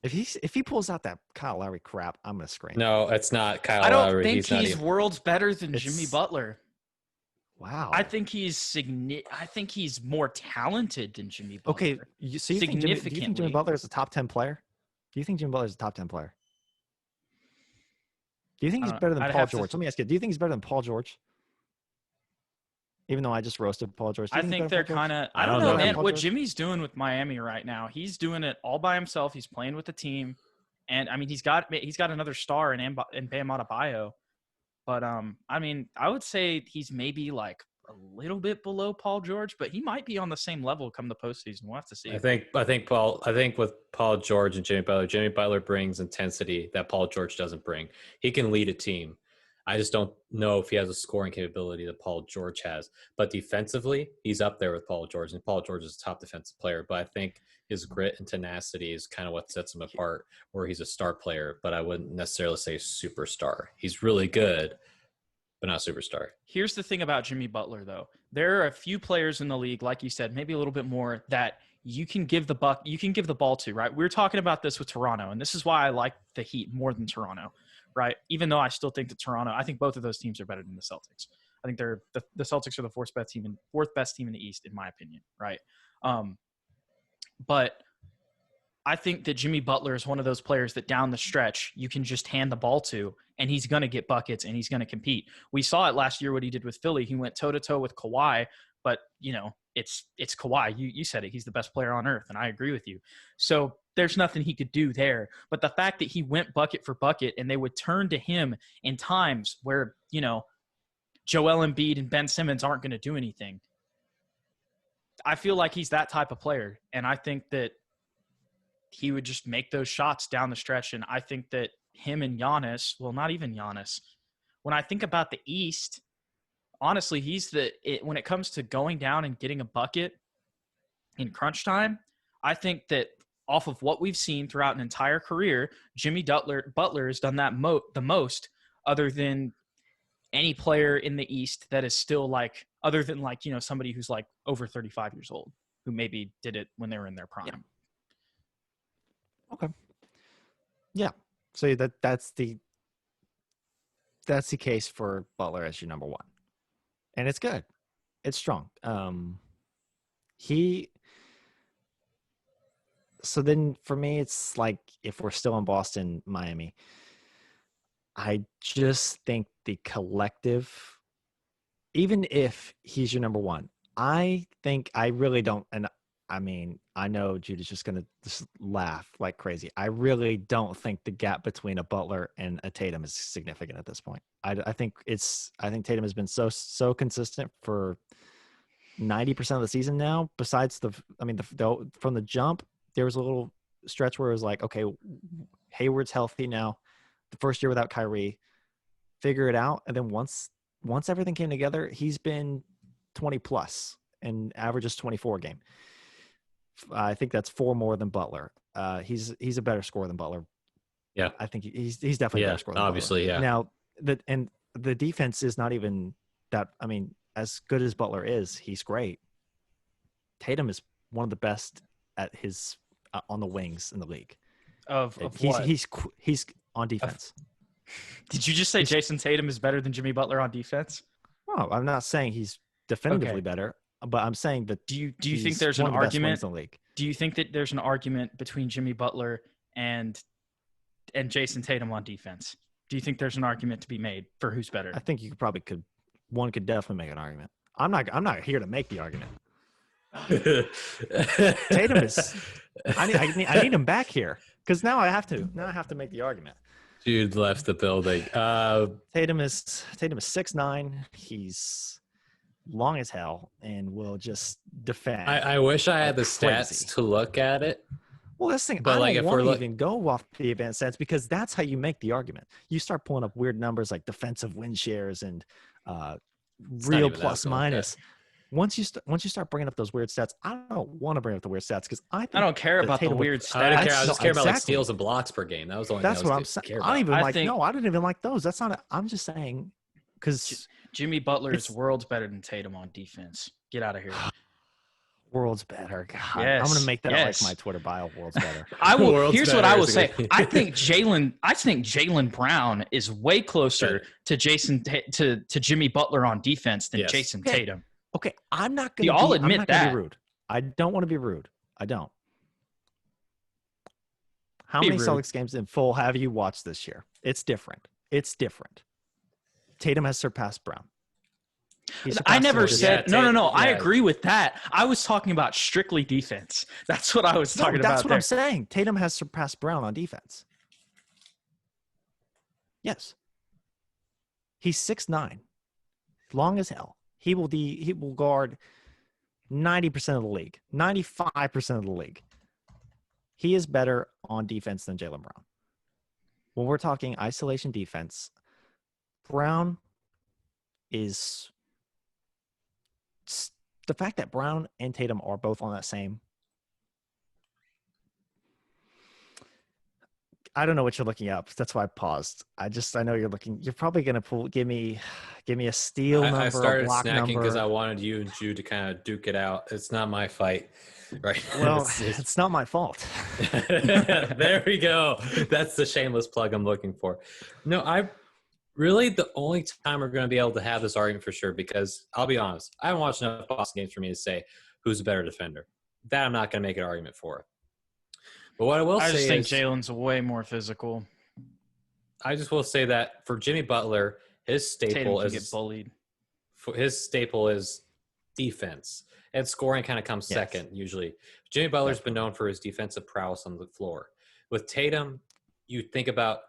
If he pulls out that Kyle Lowry crap, I'm gonna scream. No, it's not Kyle I don't Lowry. think not he's even- worlds better than It's- Jimmy Butler. Wow. I think he's more talented than Jimmy Butler. Okay, so you think do you think Jimmy Significantly. Butler is a top 10 player? Do you think Jimmy Butler is a top 10 player? Do you think he's better than I'd Paul have to- George? Let me ask you. Do you think he's better than Paul George? Even though I just roasted Paul George. Do you I think he's they're better than Paul George? kind of. I I don't don't know, know, man. man. What Jimmy's doing with Miami right now, he's doing it all by himself. He's playing with the team, and I mean, he's got another star in Bam Adebayo. But I mean, I would say he's maybe like a little bit below Paul George, but he might be on the same level come the postseason. We'll have to see. I think with Paul George and Jimmy Butler brings intensity that Paul George doesn't bring. He can lead a team. I just don't know if he has a scoring capability that Paul George has. But defensively, he's up there with Paul George, and Paul George is a top defensive player. But I think his grit and tenacity is kind of what sets him apart, where he's a star player, but I wouldn't necessarily say superstar. He's really good, but not superstar. Here's the thing about Jimmy Butler, though. There are a few players in the league, like you said, maybe a little bit more, that you can give the ball to, right? We were talking about this with Toronto, and this is why I like the Heat more than Toronto, right? Even though I still think that I think both of those teams are better than the Celtics. I think the Celtics are the fourth best team in the East, in my opinion, right? But I think that Jimmy Butler is one of those players that down the stretch you can just hand the ball to, and he's going to get buckets and he's going to compete. We saw it last year what he did with Philly. He went toe-to-toe with Kawhi, but, you know, it's Kawhi. You said it. He's the best player on earth, and I agree with you. So there's nothing he could do there. But the fact that he went bucket for bucket and they would turn to him in times where, you know, Joel Embiid and Ben Simmons aren't going to do anything. I feel like he's that type of player, and I think that he would just make those shots down the stretch. And I think that him and Giannis, well, not even Giannis. When I think about the East, honestly, when it comes to going down and getting a bucket in crunch time, I think that off of what we've seen throughout an entire career, Jimmy Butler has done that the most, other than any player in the East that is still like, other than like, you know, somebody who's like over 35 years old, who maybe did it when they were in their prime. Yeah. Okay. Yeah. So that's the case for Butler as your number one. And it's good. It's strong. So then for me, it's like, if we're still in Boston, Miami, I just think the collective, even if he's your number one, I think I really don't, and I mean, I know Jude is just going to just laugh like crazy. I really don't think the gap between a Butler and a Tatum is significant at this point. I think Tatum has been so consistent for 90% of the season now. Besides from the jump, there was a little stretch where it was like, okay, Hayward's healthy now. The first year without Kyrie, figure it out. And then once everything came together, he's been 20 plus and averages 24 a game. I think that's 4 more than Butler. He's a better scorer than Butler. Yeah, I think he's definitely a better scorer than obviously, Butler. yeah. Now the defense is not even that. I mean, as good as Butler is, he's great. Tatum is one of the best at his on the wings in the league. He's on defense. Did you just say Jason Tatum is better than Jimmy Butler on defense? Well, I'm not saying he's definitively better, but I'm saying that. Do you think there's an one of the best argument? wings in the league. Do you think that there's an argument between Jimmy Butler and Jason Tatum on defense? Do you think there's an argument to be made for who's better? I think one could definitely make an argument. I'm not here to make the argument. Tatum is. I need him back here because now I have to make the argument. Jude left the building. Tatum is 6'9". He's long as hell and will just defend. I wish I had the crazy stats to look at it. Well, this thing, But I like, don't if want we're to even go off the advanced stats because that's how you make the argument. You start pulling up weird numbers like defensive win shares and real plus minus. Once you start bringing up those weird stats, I don't want to bring up the weird stats because I don't care about the weird stats. I don't care. I was just caring about like Exactly. steals and blocks per game. That was the only That's thing what I I'm was saying. care I don't about. even I didn't even like those. That's not. I'm just saying because Jimmy Butler is worlds better than Tatum on defense. Get out of here. World's better. God, I'm Yes, gonna make that yes. like my Twitter bio. World's better. I will. World's Here's what better I will is say. good. I think Jaylen Brown is way closer to Jimmy Butler on defense than Yes. Jason Okay. Tatum. Okay, I'm not gonna. I'll I'm admit not gonna that. be rude. I don't want to be rude. I don't. How Be many rude. Celtics games in full have you watched this year? It's different. It's different. Tatum has surpassed Brown. He I surpassed never him this said year. no. I yeah. agree with that. I was talking about strictly defense. That's what I was No, talking that's about what there. I'm saying. Tatum has surpassed Brown on defense. Yes. He's 6'9", long as hell. He will guard 90% of the league, 95% of the league. He is better on defense than Jaylen Brown. When we're talking isolation defense, Brown is the fact that Brown and Tatum are both on that same. I don't know what you're looking up. That's why I paused. I know you're looking. You're probably gonna give me a steal number, I a started block snacking because number. I wanted you and Jude to kind of duke it out. It's not my fight, right? Well, it's not my fault. There we go. That's the shameless plug I'm looking for. No, the only time we're going to be able to have this argument for sure, because I'll be honest, I haven't watched enough Boston games for me to say who's a better defender. That I'm not going to make an argument for. But what I will I say just think is, Jalen's way more physical. I just will say that for Jimmy Butler, his Tatum staple can is get bullied. defense, and scoring kind of comes Yes. second usually. Jimmy Butler's been known for his defensive prowess on the floor. With Tatum, you think about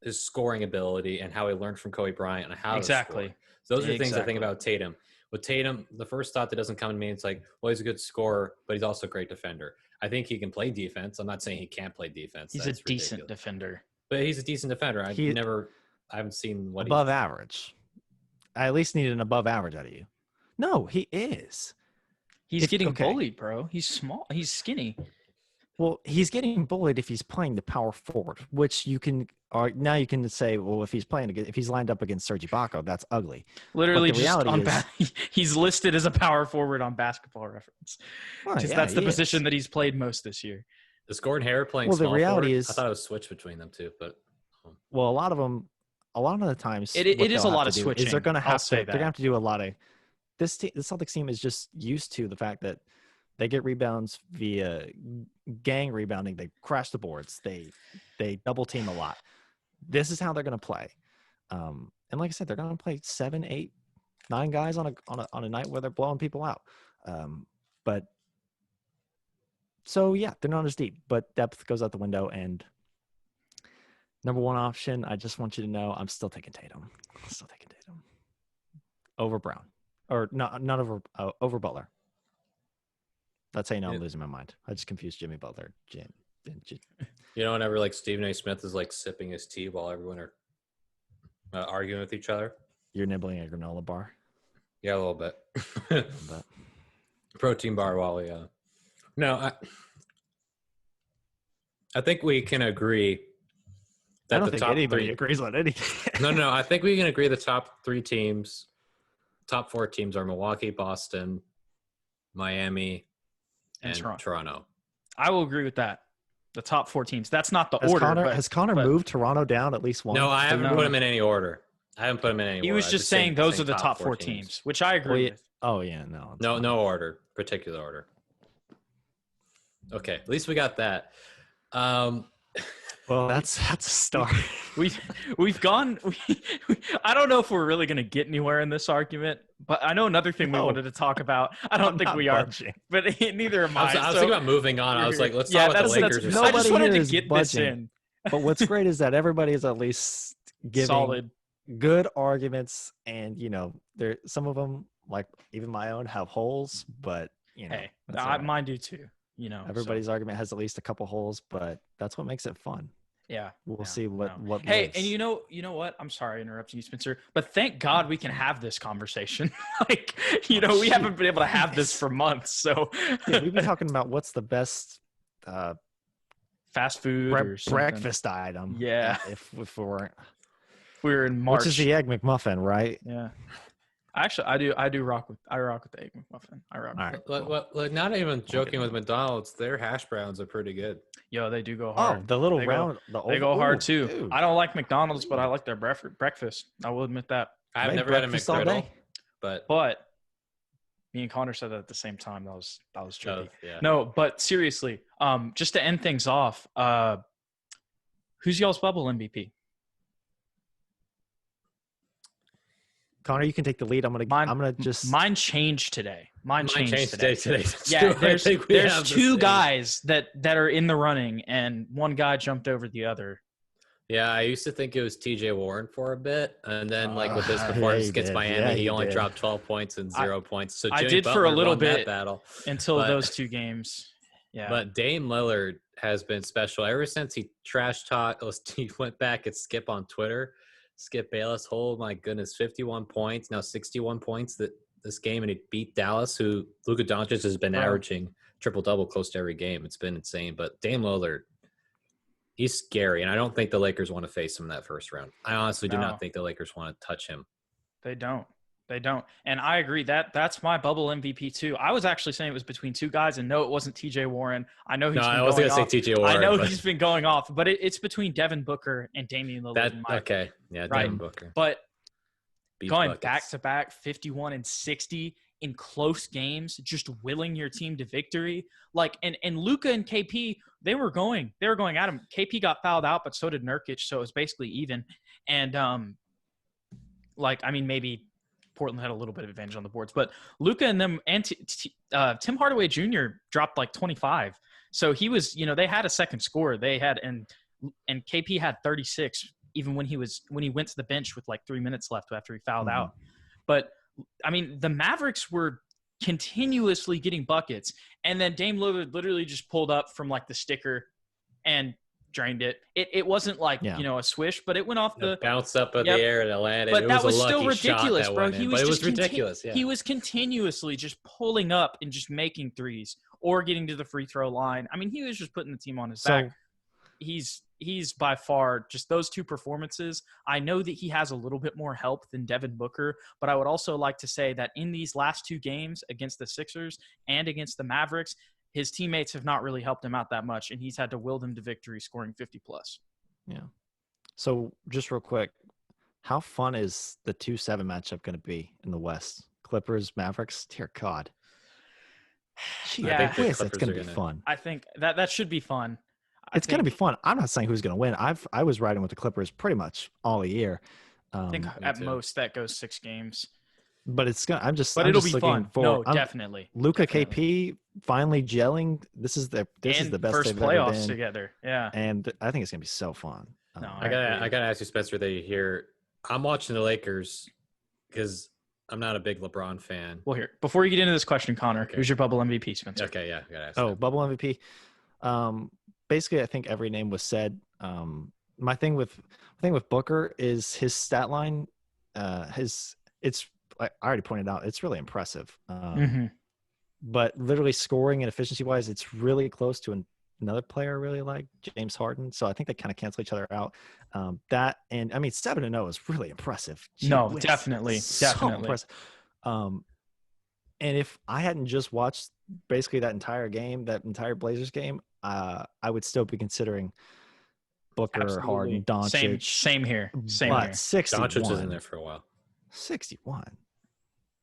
his scoring ability and how he learned from Kobe Bryant and how Exactly. to score. So those are things I Exactly. think about Tatum. With Tatum, the first thought that doesn't come to me, it's like, well, he's a good scorer, but he's also a great defender. I think he can play defense. I'm not saying he can't play defense. He's That's a decent ridiculous. defender. But he's a decent defender. I haven't seen what Above average. I at least need an above average out of you. No, he is. He's getting okay. bullied, bro. He's small. He's skinny. Well, he's getting bullied if he's playing the power forward, which you can. Now you can say, well, if he's lined up against Serge Ibaka, that's ugly. Literally, But the just reality he's listed as a power forward on Basketball Reference. Well, Because yeah, that's the he position is. that he's played most this year. Is Gordon Hayward playing Well, the small reality forward? is- I thought it was switched between them two, but Well, a lot of the times, It what is they'll a lot have of to do switching. Is they're going to I'll have say to. They're going to that. have to do a lot of. The Celtics team is just used to the fact that they get rebounds via gang rebounding. They crash the boards. They double team a lot. This is how they're going to play. And like I said, they're going to play 7, 8, 9 guys on a night where they're blowing people out. But so yeah, they're not as deep, but depth goes out the window. And number one option, I just want you to know, I'm still taking Tatum. Over Brown, or not over Butler. That's how you know I'm losing my mind. I just confused Jimmy Butler. you know, whenever like Stephen A. Smith is like sipping his tea while everyone are arguing with each other. You're nibbling a granola bar. Yeah, a little bit. But Protein bar while we no, I think we can agree that I don't the think top anybody three. agrees on anything. No. I think we can agree the top 4 teams are Milwaukee, Boston, Miami, and Toronto. I will agree with that. The top 4 teams. That's not the order. Has Connor moved Toronto down at least once? No, I haven't put them in any order. He was just saying those are the top 4 teams, which I agree with. Oh yeah, no. No order, particular order. Okay, at least we got that. Well, that's a start. We've gone. I don't know if we're really going to get anywhere in this argument, but I know another thing we wanted to talk about. I don't think we are, but neither am I. I was thinking about moving on. I was like, let's talk about the Lakers. I just wanted to is get budging. this in. But what's great is that everybody is at least giving Solid. good arguments, and there some of them, like even my own, have holes, but Hey, that's all right. mine do too. Everybody's argument has at least a couple holes, but that's what makes it fun. Yeah, We'll see what. Hey, lives. and you know what? I'm sorry interrupting you, Spencer, but thank God we can have this conversation. We haven't been able to have this for months. So yeah, we've been talking about what's the best fast food or something. breakfast item. Yeah. If we weren't. we were in March. Which is the Egg McMuffin, right? Yeah. Actually, I rock with the Egg McMuffin. I rock All with right. it. Like, not even joking with McDonald's, their hash browns are pretty good. Yo, they do go Oh, hard. the little They round. They go hard too. Dude. I don't like McDonald's, but I like their breakfast. I will admit that. I've Make never had a breakfast all McGriddle, day. but Me and Connor said that at the same time. That was tricky. yeah. No, but seriously, just to end things off, who's y'all's bubble MVP? Connor, you can take the lead. I'm gonna just. Mine changed today. Mine changed today. That's Yeah, true. I think we there's have the two same. guys that are in the running, and one guy jumped over the other. Yeah, I used to think it was TJ Warren for a bit, and then with this yeah, performance he against did. Miami, Yeah, he he only did. dropped 12 points and 0 points. So I Jimmy did for Butler a little won that bit battle. Until But- those two games. Yeah. But Dame Lillard has been special ever since he trash talked. He went back at Skip on Twitter. Skip Bayless, oh my goodness, 51 points, now 61 points this game, and he beat Dallas, who Luka Doncic has been averaging triple-double close to every game. It's been insane. But Dame Lillard, he's scary, and I don't think the Lakers want to face him in that first round. I honestly do No. not think the Lakers want to touch him. They don't. And I agree that's my bubble MVP too. I was actually saying it was between two guys, and no, it wasn't TJ Warren. I know he's been I was going going to off. say TJ Warren. I know but he's been going off, but it's between Devin Booker and Damian Lillard. in my opinion. Yeah, Right. Devin Booker. But Beats going buckets. back to back, 51 and 60 in close games, just willing your team to victory. And Luka and KP, they were going at him. KP got fouled out, but so did Nurkic, so it was basically even. And maybe Portland had a little bit of advantage on the boards, but Luka and them and Tim Hardaway Jr. dropped 25. So he was, they had a second score. They had and KP had 36 even when he went to the bench with 3 minutes left after he fouled out. But the Mavericks were continuously getting buckets, and then Dame Lillard literally just pulled up from the sticker and drained it. It wasn't a swish, but it went off It bounced up in the air and it landed. But it that was a still lucky shot ridiculous, that bro. went in, but it was ridiculous. Yeah. He was continuously just pulling up and just making threes or getting to the free throw line. He was just putting the team on his back. He's by far just those two performances. I know that he has a little bit more help than Devin Booker, but I would also like to say that in these last two games against the Sixers and against the Mavericks, his teammates have not really helped him out that much, and he's had to will them to victory, scoring 50+. Yeah. So just real quick, how fun is the 2-7 matchup going to be in the West? Clippers, Mavericks? Dear God. Yeah. I think the It's Clippers going are to be gonna- fun. I think that should be fun. It's going to be fun. I'm not saying who's going to win. I was riding with the Clippers pretty much all year. I think at too. most that goes 6 games. But it's going. I'm But it'll just be looking fun. No, definitely. Luka Definitely. KP finally gelling. This is the best first they've ever playoffs been. together. Yeah. And I think it's going to be so fun. No, I gotta ask you, Spencer, that you hear. I'm watching the Lakers because I'm not a big LeBron fan. Well, here, before you get into this question, Connor, who's your bubble MVP, Spencer? Okay, yeah, I gotta ask. Oh, that. bubble MVP. Basically, I think every name was said. My thing with Booker is his stat line. It's I already pointed out. It's really impressive. But literally scoring and efficiency wise, it's really close to another player I really like, James Harden. So I think they kind of cancel each other out. 7-0 is really impressive. No, Whiz. definitely. So impressive. And if I hadn't just watched basically that entire game, that entire Blazers game, I would still be considering Booker, Absolutely. Harden, Doncic. Same here. Same but here. 61. Doncic was in there for a while. 61.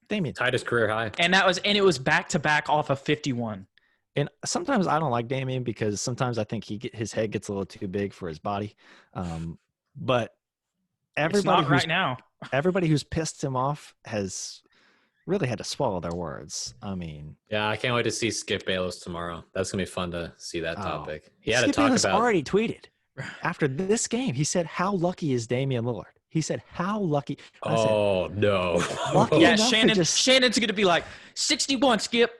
Damian. Tied his career high. And it was back to back off of 51. And sometimes I don't like Damian because sometimes I think his head gets a little too big for his body. But It's not right now. everybody who's pissed him off has really had to swallow their words. Yeah, I can't wait to see Skip Bayless tomorrow. That's gonna be fun to see that topic. He had Skip to talk Bayless about. already tweeted after this game. He said, "How lucky is Damian Lillard?" He said, "How lucky?" I said, Oh no! Lucky Yeah, enough to just- Shannon's going to be like, 61, Skip.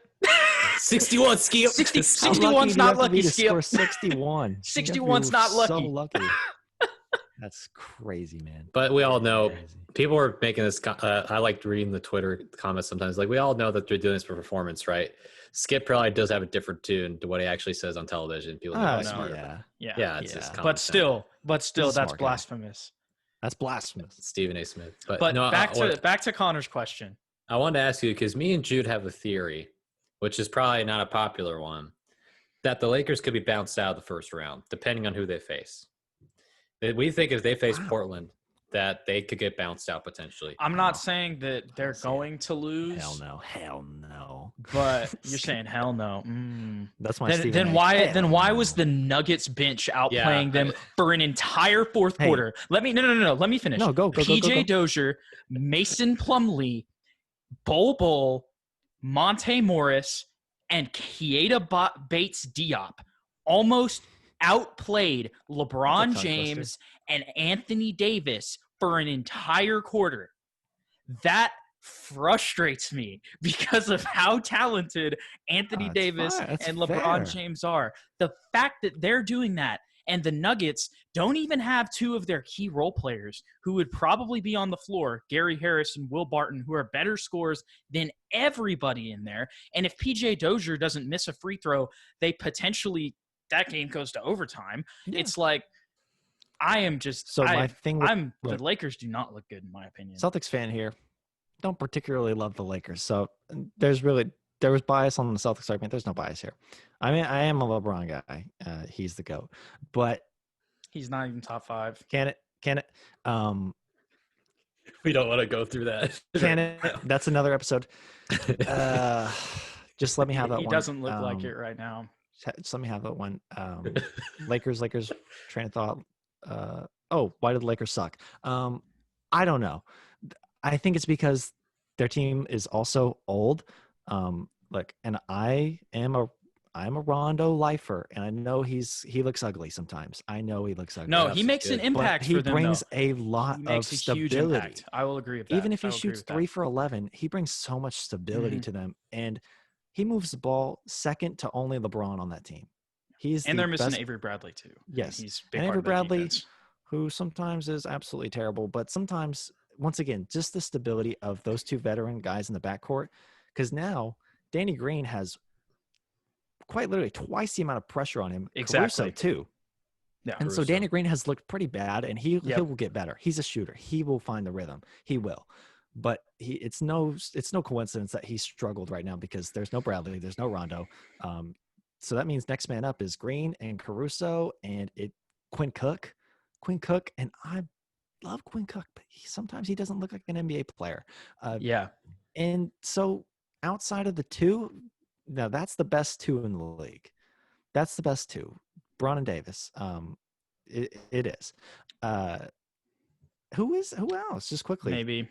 61 Skip. 60, How 61's lucky do you not have to be lucky, to Skip. score 61. 61's You have not to be So lucky. lucky. That's crazy, man. But we all know Crazy. people are making this. I like reading the Twitter comments sometimes. Like we all know that they're doing this for performance, right? Skip probably does have a different tune to what he actually says on television. People are Ah, really smart. yeah. Yeah. Yeah, it's Yeah. just But still, He's a that's smart guy. blasphemous. That's blasphemous. Stephen A. Smith. But But no, back to Connor's question. I wanted to ask you, because me and Jude have a theory, which is probably not a popular one, that the Lakers could be bounced out of the first round, depending on who they face. We think if they face Portland, that they could get bounced out potentially. I'm not saying that they're going to lose. Hell no. But you're saying hell no. That's my Then why was the Nuggets bench outplaying them for an entire fourth quarter? Let me finish. No, go. PJ Dozier, Mason Plumlee, Bol, Monte Morris, and Keita Bates Diop almost outplayed LeBron James and Anthony Davis for an entire quarter. That frustrates me because of how talented Anthony Davis and LeBron James are. The fact that they're doing that, and the Nuggets don't even have two of their key role players who would probably be on the floor, Gary Harris and Will Barton, who are better scorers than everybody in there. And if PJ Dozier doesn't miss a free throw, they potentially – that game goes to overtime. Yeah. It's like the Lakers do not look good in my opinion. Celtics fan here. Don't particularly love the Lakers. So there was bias on the Celtics argument. There's no bias here. I mean, I am a LeBron guy. He's the GOAT, but he's not even top 5. Can it? We don't want to go through that. Can it? That's another episode. Just let me have that one. He doesn't look like it right now. Just let me have that one. Lakers train of thought. Why did the Lakers suck? I don't know. I think it's because their team is also old. And I'm a Rondo lifer, and I know he looks ugly sometimes. I know he looks ugly. No, he makes an impact for them. He brings a lot of stability. Huge impact. I will agree with that. Even if he shoots 3 for 11, he brings so much stability to them, and he moves the ball second to only LeBron on that team. They're missing Avery Bradley too. Yes, he's and Avery Bradley, who sometimes is absolutely terrible, but sometimes, once again, just the stability of those two veteran guys in the backcourt. Because now Danny Green has quite literally twice the amount of pressure on him. Exactly. Caruso too. Yeah, and so Danny Green has looked pretty bad, and he will get better. He's a shooter. He will find the rhythm. He will. But it's no coincidence that he struggled right now because there's no Bradley, there's no Rondo. So that means next man up is Green and Caruso and Quinn Cook, and I love Quinn Cook, but sometimes he doesn't look like an NBA player. And so outside of the two, now that's the best two in the league. That's the best two, Bron and Davis. It is. Who else? Just quickly, maybe.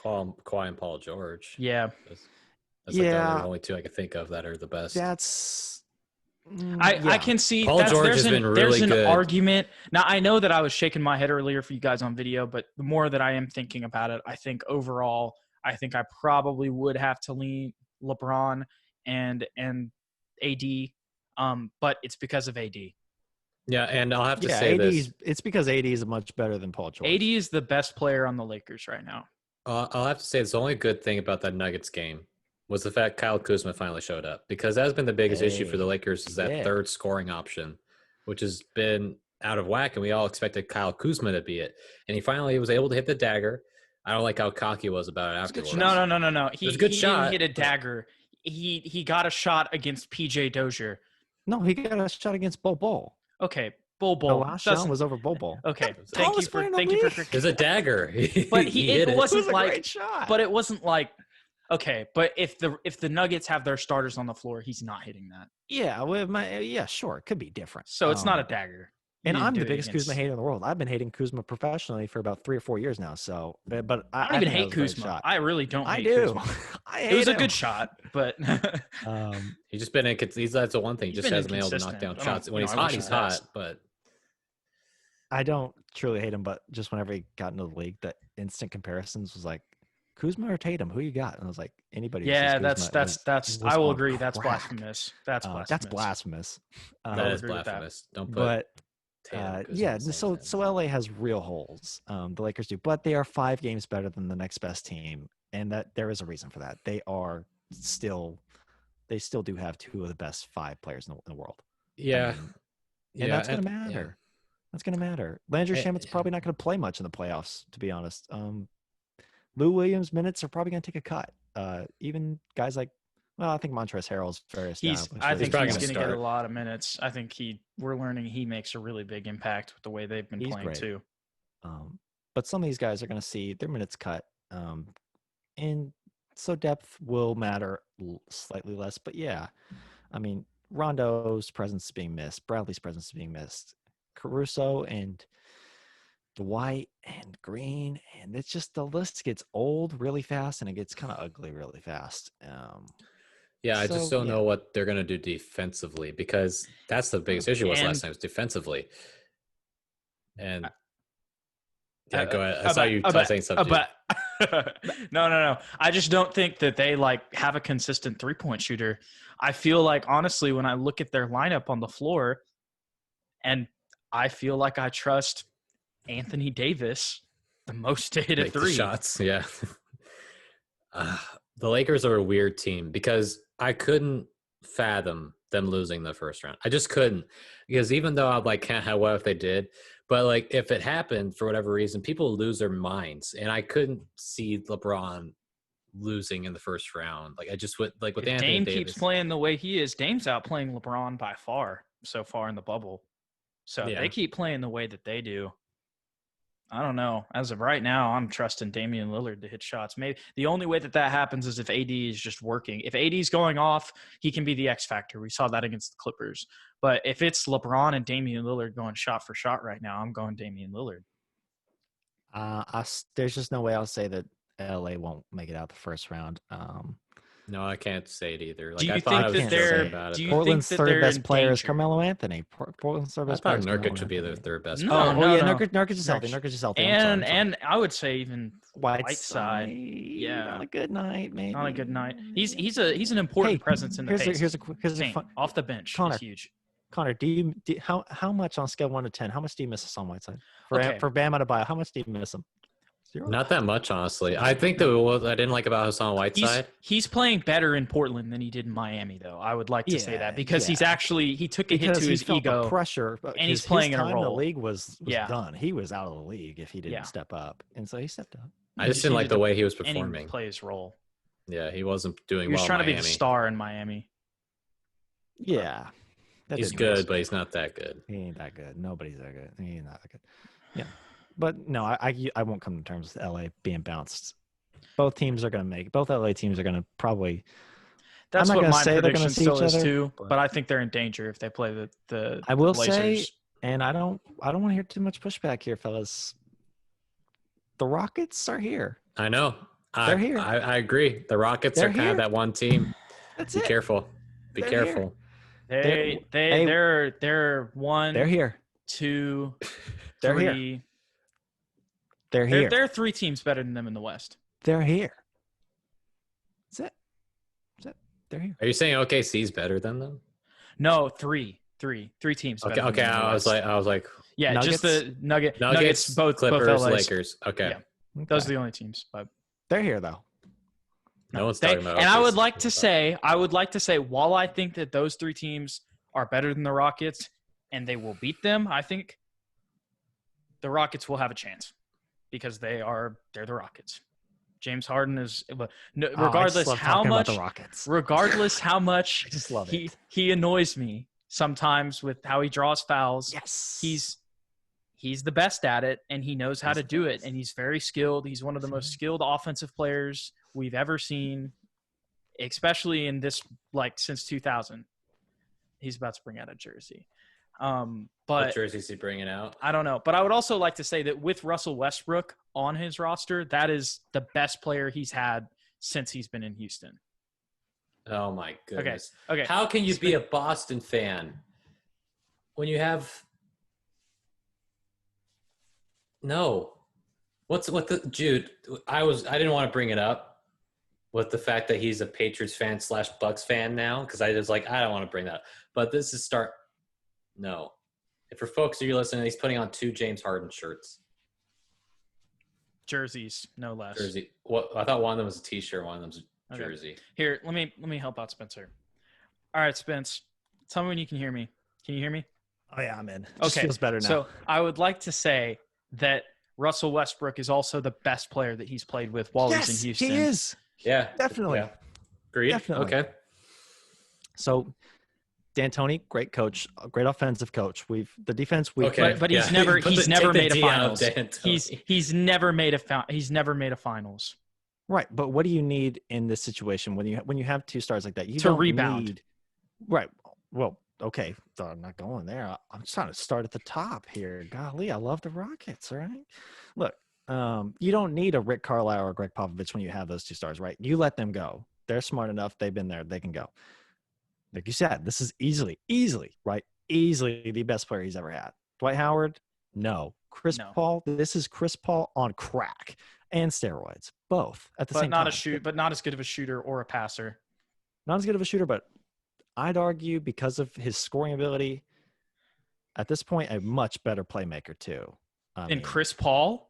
Kawhi and Paul George. Yeah. That's like the only two I can think of that are the best. I can see Paul George has been really good. There's an argument. Now, I know that I was shaking my head earlier for you guys on video, but the more that I am thinking about it, I think overall, I probably would have to lean LeBron and AD, but it's because of AD. Yeah, and I'll have to say this. It's because AD is much better than Paul George. AD is the best player on the Lakers right now. I'll have to say the only good thing about that Nuggets game was the fact Kyle Kuzma finally showed up, because that's been the biggest issue for the Lakers is that third scoring option, which has been out of whack, and we all expected Kyle Kuzma to be it. And he finally was able to hit the dagger. I don't like how cocky he was about it afterwards. No. It was a good shot. He didn't hit a dagger. He got a shot against PJ Dozier. No, he got a shot against Bol. Okay, Bol. The last shot was over Bol. Okay, thank you for. It was a dagger. But it wasn't a great shot. But it wasn't like. Okay, but if the Nuggets have their starters on the floor, he's not hitting that. Yeah, sure, it could be different. So it's not a dagger. And I'm the biggest Kuzma hater in the world. I've been hating Kuzma professionally for about 3 or 4 years now. So, but I don't even hate Kuzma. I really don't. I do. Kuzma. It was a good shot, but he's just been that's the one thing. He just hasn't been able to knock down shots. When he's hot, he's hot. But I don't truly hate him. But just whenever he got into the league, the instant comparisons was like, Kuzma or Tatum, who you got? And I was like, anybody. Yeah, that's. I will agree. That's blasphemous. That's blasphemous. That's blasphemous. That is blasphemous. Don't put. But so LA has real holes. The Lakers do, but they are 5 games better than the next best team, and that there is a reason for that. They still do have 2 of the best 5 players in the world. Yeah, and that's gonna matter. That's going to matter. Landry Eh, Shamit's probably not going to play much in the playoffs, to be honest. Lou Williams' minutes are probably going to take a cut. Even guys like, well, I think Montrezl Harrell's very established. I think probably he's gonna going to get a start. lot of minutes. I think we're learning he makes a really big impact with the way they've been He's playing great. too. But some of these guys are going to see their minutes cut. And so depth will matter slightly less. But yeah, I mean, Rondo's presence is being missed. Bradley's presence is being missed. Caruso and Dwight and Green. And it's just the list gets old really fast and it gets kind of ugly really fast. Yeah, I just So, don't know what they're going to do defensively because that's the biggest issue was And- last time was defensively. And Uh, yeah, go ahead. I saw you saying something. But no. I just don't think that they like have a consistent 3-point shooter. I feel like honestly, when I look at their lineup on the floor, and I feel like I trust Anthony Davis the most to hit a Make the three. shots. Yeah. The Lakers are a weird team because I couldn't fathom them losing the first round. I just couldn't because even though I'm like, what if they did? But like, if it happened for whatever reason, people lose their minds, and I couldn't see LeBron losing in the first round. Like I just would like with If Anthony Dame Davis. keeps playing the way he is, Dame's outplaying LeBron by far so far in the bubble. So if Yeah. they keep playing the way that they do, I don't know. As of right now, I'm trusting Damian Lillard to hit shots. Maybe the only way that happens is if AD is just working. If AD is going off, he can be the X factor. We saw that against the Clippers. But if it's LeBron and Damian Lillard going shot for shot right now, I'm going Damian Lillard. there's just no way I'll say that LA won't make it out the first round. No, I can't say it either. Like Do you I think thought I was that joking they're- about it. do you but Portland's think that third they're best in player is danger? Carmelo Anthony. Portland's third I best thought player is Nurkic Carmelo should be Anthony. their best. No, player. Oh yeah, no. Nurkic is healthy. Nurkic is healthy. I'm sorry, I'm sorry. And I would say even Whiteside, yeah. on a good night, maybe. on a good night, he's an important Hey, presence in the pace. here's a Paint. fun, Off the bench. Connor. He's huge. Connor, how much on scale 1 to 10? How much do you miss on Whiteside Okay. for Bam Adebayo? How much do you miss him? 0? Not that much, honestly. I think that what I didn't like about Hassan Whiteside. He's playing better in Portland than he did in Miami, though. I would like to say that because he's actually he took a hit because to he his felt the ego. pressure, and he's his playing in a time in the role. league was Yeah. done. He was out of the league if he didn't Yeah. step up, and so he stepped up. I just didn't like the way he was And he performing. play his role. Yeah, he wasn't doing He was well. trying in to be the Miami. star in Miami. Yeah, that He's didn't good, work. but he's not that good. He ain't that good. Nobody's that good. He ain't that good. Yeah, but no, I won't come to terms with LA being bounced. Both teams are going to make. Both LA teams are going to probably. That's I'm not what gonna my say they're gonna prediction see still each is other, too. but- But I think they're in danger if they play the I will Blazers. say, and I don't want to hear too much pushback here, fellas. The Rockets are here. I know. They're here. I agree. The Rockets They're are kind here. of that one team. That's Be it. careful. Be They're careful. Hey, They're one, They're here. 2, They're here. 3. They're here. There are 3 teams better than them in the West. They're here. That's it. They're here. Are you saying OKC's better than them? No, 3 teams. Okay. better than Okay. them in the I was West. like, yeah, just the Nuggets, Nuggets, both Clippers, LAs. Lakers. Okay. Yeah. Those are Okay. the only teams. But They're here though. No one's They- talking about. and I would OKC. like to say, while I think that those 3 teams are better than the Rockets and they will beat them, I think the Rockets will have a chance because they're the Rockets. James Harden is Oh, regardless I just love how talking much about the Rockets. regardless how much I just love he it. he annoys me sometimes with how he draws fouls. Yes. He's the best at it, and he knows how He's to the do it, best. and he's very skilled. He's one of the most skilled offensive players we've ever seen, especially in this, like, since 2000. He's about to bring out a jersey. What But jerseys he bringing out? I don't know. But I would also like to say that with Russell Westbrook on his roster, that is the best player he's had since he's been in Houston. Oh my goodness. Okay. How can you be a Boston fan when you have no? What the Jude? I didn't want to bring it up with the fact that he's a Patriots fan / Bucks fan now because I was like I don't want to bring that up. But this is no. If for folks who are listening, he's putting on 2 James Harden shirts. Jerseys, no less. Jersey. What I thought one of them was a T-shirt, one of them's a Okay. jersey. Here, let me help out Spencer. All right, Spence. Tell me when you can hear me. Can you hear me? Oh yeah, I'm in. It just Okay, feels better now. So I would like to say that Russell Westbrook is also the best player that he's played with while he's in Houston. He is. Yeah, Definitely. Yeah. Agreed. Definitely. Okay. So D'Antoni, great coach, a great offensive coach. The defense Okay. But he's Yeah. never Put he's the- never take the made a D out of finals. D'Antoni. He's never made a finals. Right, but what do you need in this situation when you have two stars like that? You To don't rebound. need. Right. Well, okay. So I'm not going there. I'm just trying to start at the top here. Golly, I love the Rockets. All right. Look, you don't need a Rick Carlisle or Greg Popovich when you have those two stars, right? You let them go. They're smart enough. They've been there. They can go. Like you said, this is easily, right? Easily the best player he's ever had. Dwight Howard, no. Chris No. Paul, this is Chris Paul on crack and steroids, both at the But same not time. but not as good of a shooter or a passer. Not as good of a shooter, but I'd argue because of his scoring ability, at this point, a much better playmaker too. And Chris Paul?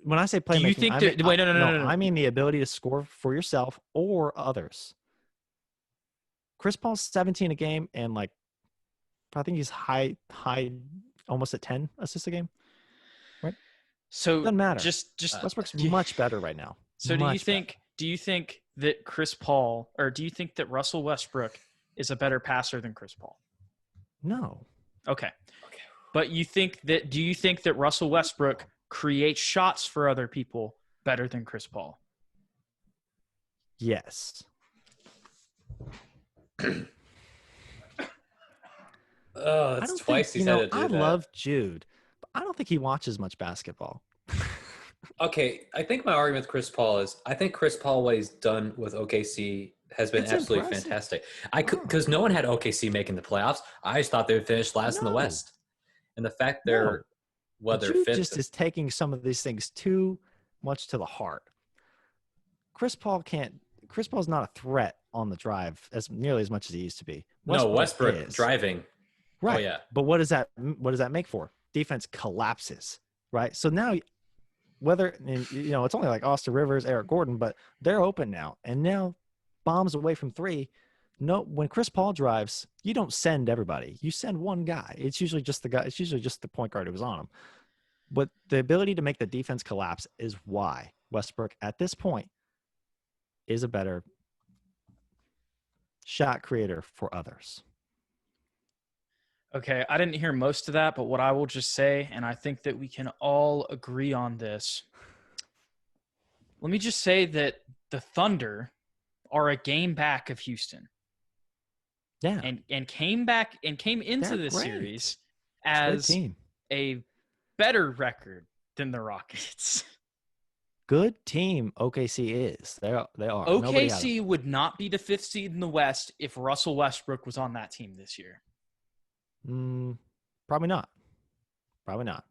When I say playmaker, Do you think that? Wait, no. I mean the ability to score for yourself or others. Chris Paul's 17 a game, and like, I think he's high, almost at 10 assists a game. Right? So Doesn't matter. Just Westbrook's much better right now. So Much do you think that Chris Paul, or do you think that Russell Westbrook is a better passer than Chris Paul? No. Okay. But do you think that Russell Westbrook creates shots for other people better than Chris Paul? Yes. Oh, that's twice he's had to do I that. love Jude, but I don't think he watches much basketball. Okay, I think my argument with Chris Paul is I think Chris Paul, what he's done with OKC has been It's absolutely impressive. fantastic. Because no one had OKC making the playoffs. I just thought they would finish last in the No. West. And the fact they're whether Jude fifth. just is taking some of these things too much to the heart. Chris Paul's not a threat on the drive nearly as much as he used to be. Westbrook is. driving. Right. Oh, yeah. But what does that make for? Defense collapses, right? So now it's only like Austin Rivers, Eric Gordon, but they're open now. And now bombs away from three. No, when Chris Paul drives, you don't send everybody. You send one guy. It's usually just the guy. It's usually just the point guard who was on him. But the ability to make the defense collapse is why Westbrook at this point is a better shot creator for others. Okay, I didn't hear most of that, but what I will just say, and I think that we can all agree on this. Let me just say that the Thunder are a game back of Houston. Yeah. And came into They're the great. series It's a as great team. a better record than the Rockets. Good team OKC is. They are. Nobody has OKC would not be the 5th seed in the West if Russell Westbrook was on that team this year. Probably not. Probably not.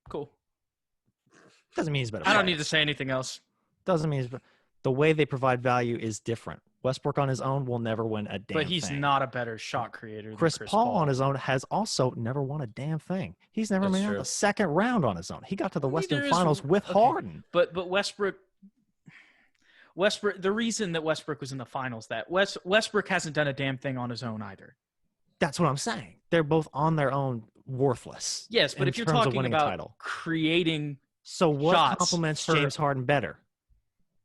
Cool. Doesn't mean he's better. I don't player. need to say anything else. Doesn't mean the way they provide value is different. Westbrook on his own will never win a damn But he's thing. not a better shot creator than Chris Paul on his own has also never won a damn thing. He's never That's made out true. the second round on his own. He got to the Western Neither is- Finals with okay. Harden. But Westbrook, the reason that Westbrook was in the finals, that Westbrook hasn't done a damn thing on his own either. That's what I'm saying. They're both on their own worthless. Yes, but in if you're terms of talking winning a about title. creating So what shots complements for- James Harden better?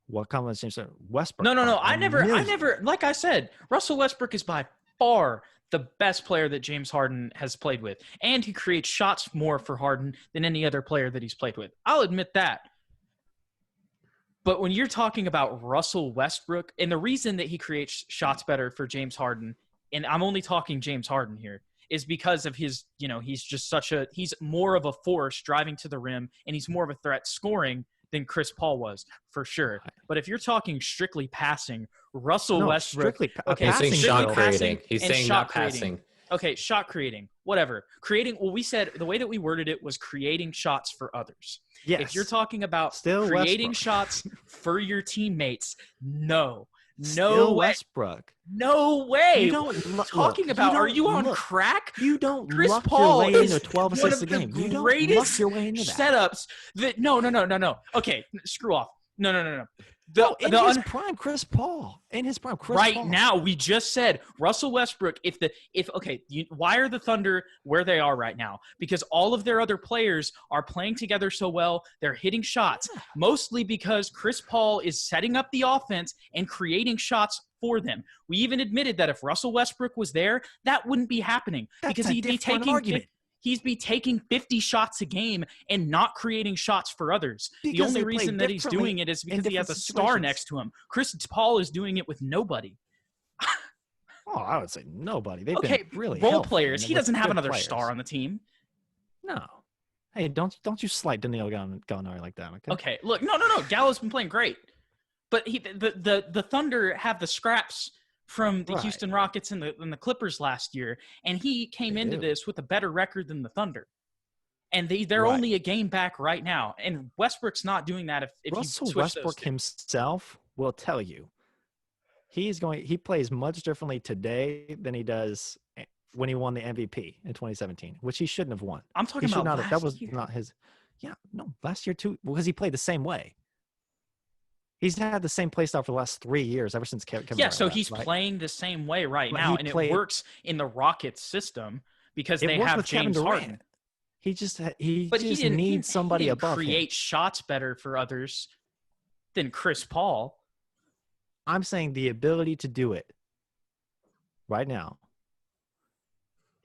What complements James Harden? Westbrook. No. by I a never, million. like I said, Russell Westbrook is by far the best player that James Harden has played with. And he creates shots more for Harden than any other player that he's played with. I'll admit that. But when you're talking about Russell Westbrook, and the reason that he creates shots better for James Harden, and I'm only talking James Harden here, is because of his, he's just he's more of a force driving to the rim, and he's more of a threat scoring than Chris Paul was, for sure. But if you're talking strictly passing, Russell Westbrook. Strictly Okay, He's saying passing shot though. creating. He's and saying shot not creating. passing. Okay, shot creating, whatever. Creating, well, we said the way that we worded it was creating shots for others. Yes. If you're talking about Still creating Westbrook. shots for your teammates, no Still way. Westbrook. No way. You don't What are you look- talking you about? Are don't you on look. crack? You don't Chris luck Paul your way is into 12 one assists of a game. the You don't luck greatest your way into that. setups that no. Okay, screw off. No. In his prime, Chris Paul. In his prime, Chris right Paul. now, we just said Russell Westbrook. Why are the Thunder where they are right now? Because all of their other players are playing together so well. They're hitting shots, mostly because Chris Paul is setting up the offense and creating shots for them. We even admitted that if Russell Westbrook was there, that wouldn't be happening because he'd be taking 50 shots a game and not creating shots for others. The only reason that he's doing it is because he has a star next to him. Chris Paul is doing it with nobody. Oh, I would say nobody. They've been really role players. He doesn't have another star on the team. No. Hey, don't you slight Danilo Gallinari like that, okay? Okay, look, no. Gallo's been playing great. But the Thunder have the scraps from the Houston Rockets and the Clippers last year, and he came into this with a better record than the Thunder. And they're only a game back right now. And Westbrook's not doing that if Russell you switch Westbrook himself will tell you he plays much differently today than he does when he won the MVP in 2017, which he shouldn't have won. I'm talking about last that was year. not his. Yeah, no, last year too, because he played the same way. He's had the same play style for the last 3 years, ever since Kevin Durant. So he's playing the same way right now, and it works in the Rockets system because they have James Harden. He just needs somebody above him. Create shots better for others than Chris Paul. I'm saying the ability to do it right now.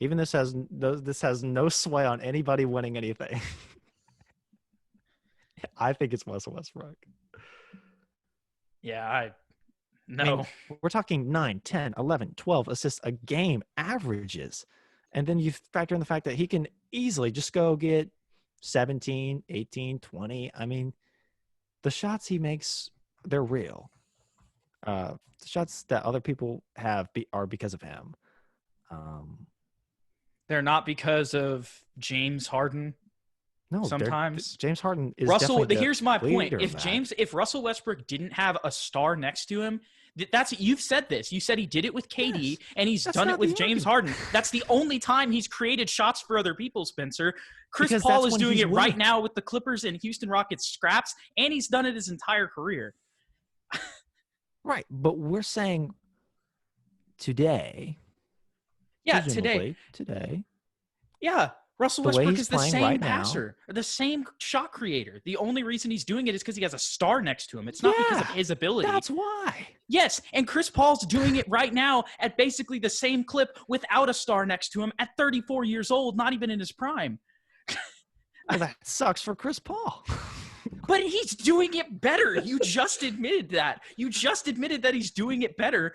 Even this has no sway on anybody winning anything. I think it's Russell Westbrook. Yeah, I mean, we're talking 9, 10, 11, 12 assists a game averages. And then you factor in the fact that he can easily just go get 17, 18, 20. I mean, the shots he makes, they're real. The shots that other people have are because of him. They're not because of James Harden. No, sometimes James Harden is Russell. Here's my point: if Russell Westbrook didn't have a star next to him, you've said this. You said he did it with KD, and he's done it with James Harden. That's the only time he's created shots for other people, Spencer. Chris Paul is doing it right now with the Clippers and Houston Rockets scraps, and he's done it his entire career. Right, but we're saying today. Yeah, today. Yeah. Russell Westbrook is the same passer, the same shot creator. The only reason he's doing it is because he has a star next to him. It's not because of his ability. That's why. Yes, and Chris Paul's doing it right now at basically the same clip without a star next to him at 34 years old, not even in his prime. Well, that sucks for Chris Paul. But he's doing it better. You just admitted that. You just admitted that he's doing it better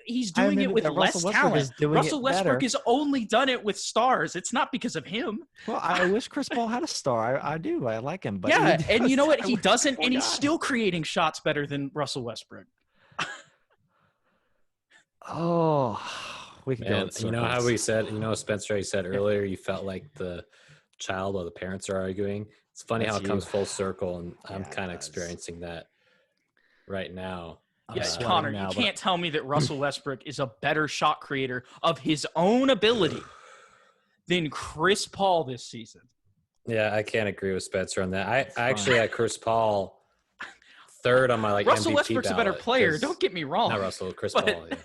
he's doing it with less talent. Russell Westbrook has only done it with stars. It's not because of him. Well, I wish Chris Paul had a star. I do. I like him. But yeah, and you know what? He doesn't, and he's still creating shots better than Russell Westbrook. We can go. You know how we said, Spencer, you said earlier, you felt like the child while the parents are arguing. It's funny how it comes full circle, and I'm kind of experiencing that right now. Yes, Connor, you can't tell me that Russell Westbrook is a better shot creator of his own ability than Chris Paul this season. Yeah, I can't agree with Spencer on that. I actually had Chris Paul third on my Russell MVP Westbrook's ballot, a better player. Don't get me wrong. Not Russell, Chris Paul. Yeah.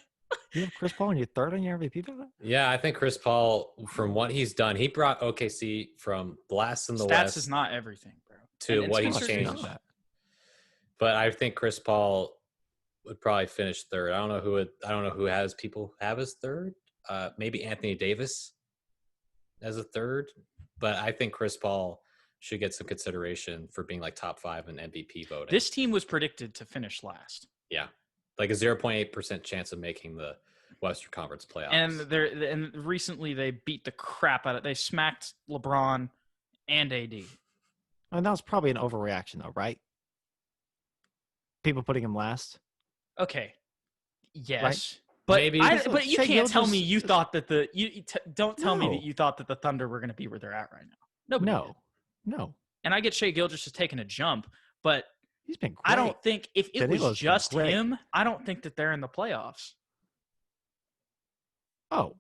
You have Chris Paul and you're third on your MVP ballot? Yeah, I think Chris Paul, from what he's done, he brought OKC from last in the West. Stats is not everything, bro. To what he's changed. But I think Chris Paul would probably finish third. I don't know who has people have as third. Maybe Anthony Davis as a third. But I think Chris Paul should get some consideration for being like top 5 in MVP voting. This team was predicted to finish last. Yeah. Like a 0.8% chance of making the Western Conference playoffs. And recently they beat the crap out of it. They smacked LeBron and AD. And that was probably an overreaction though, right? People putting him last. Okay. Yes. Right? But maybe, but you can't tell me you thought that don't tell me that you thought that the Thunder were going to be where they're at right now. No. And I get Shai Gilgeous is taking a jump, but he's been great. I don't think if it Danilo's was just him, I don't think that they're in the playoffs. Oh,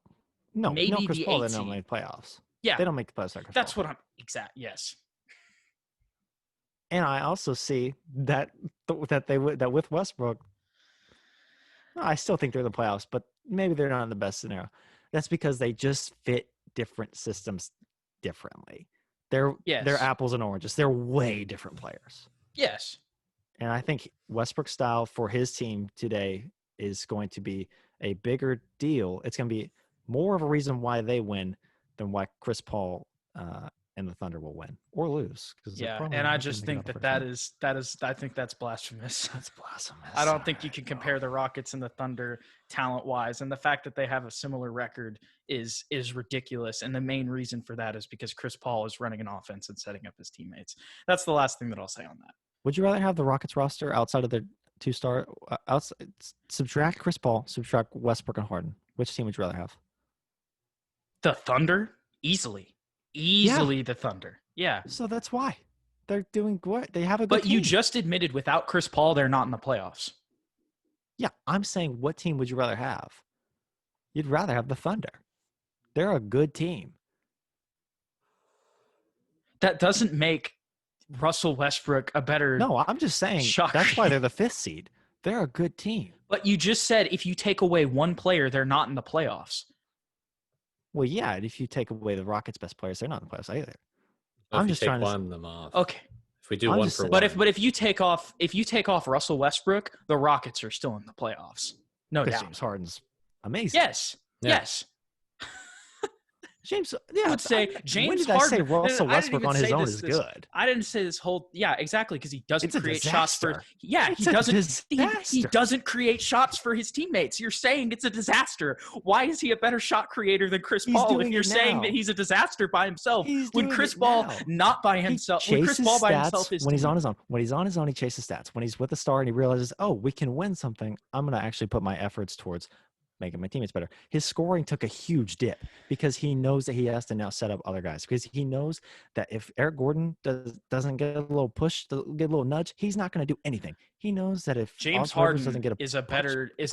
no. Maybe no, Chris the Paul, 18. they don't make playoffs. Yeah. They don't make the playoffs. That's what I'm exact. Yes. And I also see that with Westbrook, I still think they're in the playoffs, but maybe they're not in the best scenario. That's because they just fit different systems differently. They're Yes. apples and oranges. They're way different players. Yes. And I think Westbrook's style for his team today is going to be a bigger deal. It's going to be more of a reason why they win than why Chris Paul and the Thunder will win or lose. Yeah, and I just think that is I think that's blasphemous. That's blasphemous. I don't think you can compare the Rockets and the Thunder talent-wise, and the fact that they have a similar record is ridiculous. And the main reason for that is because Chris Paul is running an offense and setting up his teammates. That's the last thing that I'll say on that. Would you rather have the Rockets roster outside of their two-star subtract Chris Paul, subtract Westbrook and Harden? Which team would you rather have? The Thunder? Easily the Thunder. Yeah. So that's why. They're doing what? They have a good But team. you just admitted without Chris Paul, they're not in the playoffs. Yeah, I'm saying what team would you rather have? You'd rather have the Thunder. They're a good team. That doesn't make Russell Westbrook a better No, I'm just saying shot that's why creator. they're the 5th seed. They're a good team. But you just said if you take away one player, they're not in the playoffs. Well, yeah, and if you take away the Rockets' best players, they're not in the playoffs either. If I'm you just take trying to. one of them off. Okay. If we do I'm one just for saying- one. But if you take off Russell Westbrook, the Rockets are still in the playoffs. No Because doubt. James Harden's amazing. Yes. Yeah. Yes. James. I Yeah, would say when James did I say Harden. Russell I didn't Westbrook even on his say own this- is this- good? I didn't say this whole. Yeah, exactly, because he doesn't It's a create shots for. disaster. Yeah, It's he a doesn't. He disaster. doesn't create shots for his teammates. You're saying it's a disaster. Why is he a better shot creator than Chris He's Paul? If doing you're it saying now. that he's a disaster by himself, He's when doing Chris it Paul now. not by He himself, when Chris chases Paul by stats himself is when he's on his own. When he's on his own, he chases stats. When he's with a star and he realizes, oh, we can win something, I'm going to actually put my efforts towards making my teammates better. His scoring took a huge dip because he knows that he has to now set up other guys, because he knows that if Eric Gordon doesn't get a little push, get a little nudge, he's not going to do anything. He knows that if James Austin Rivers doesn't Harden get a is a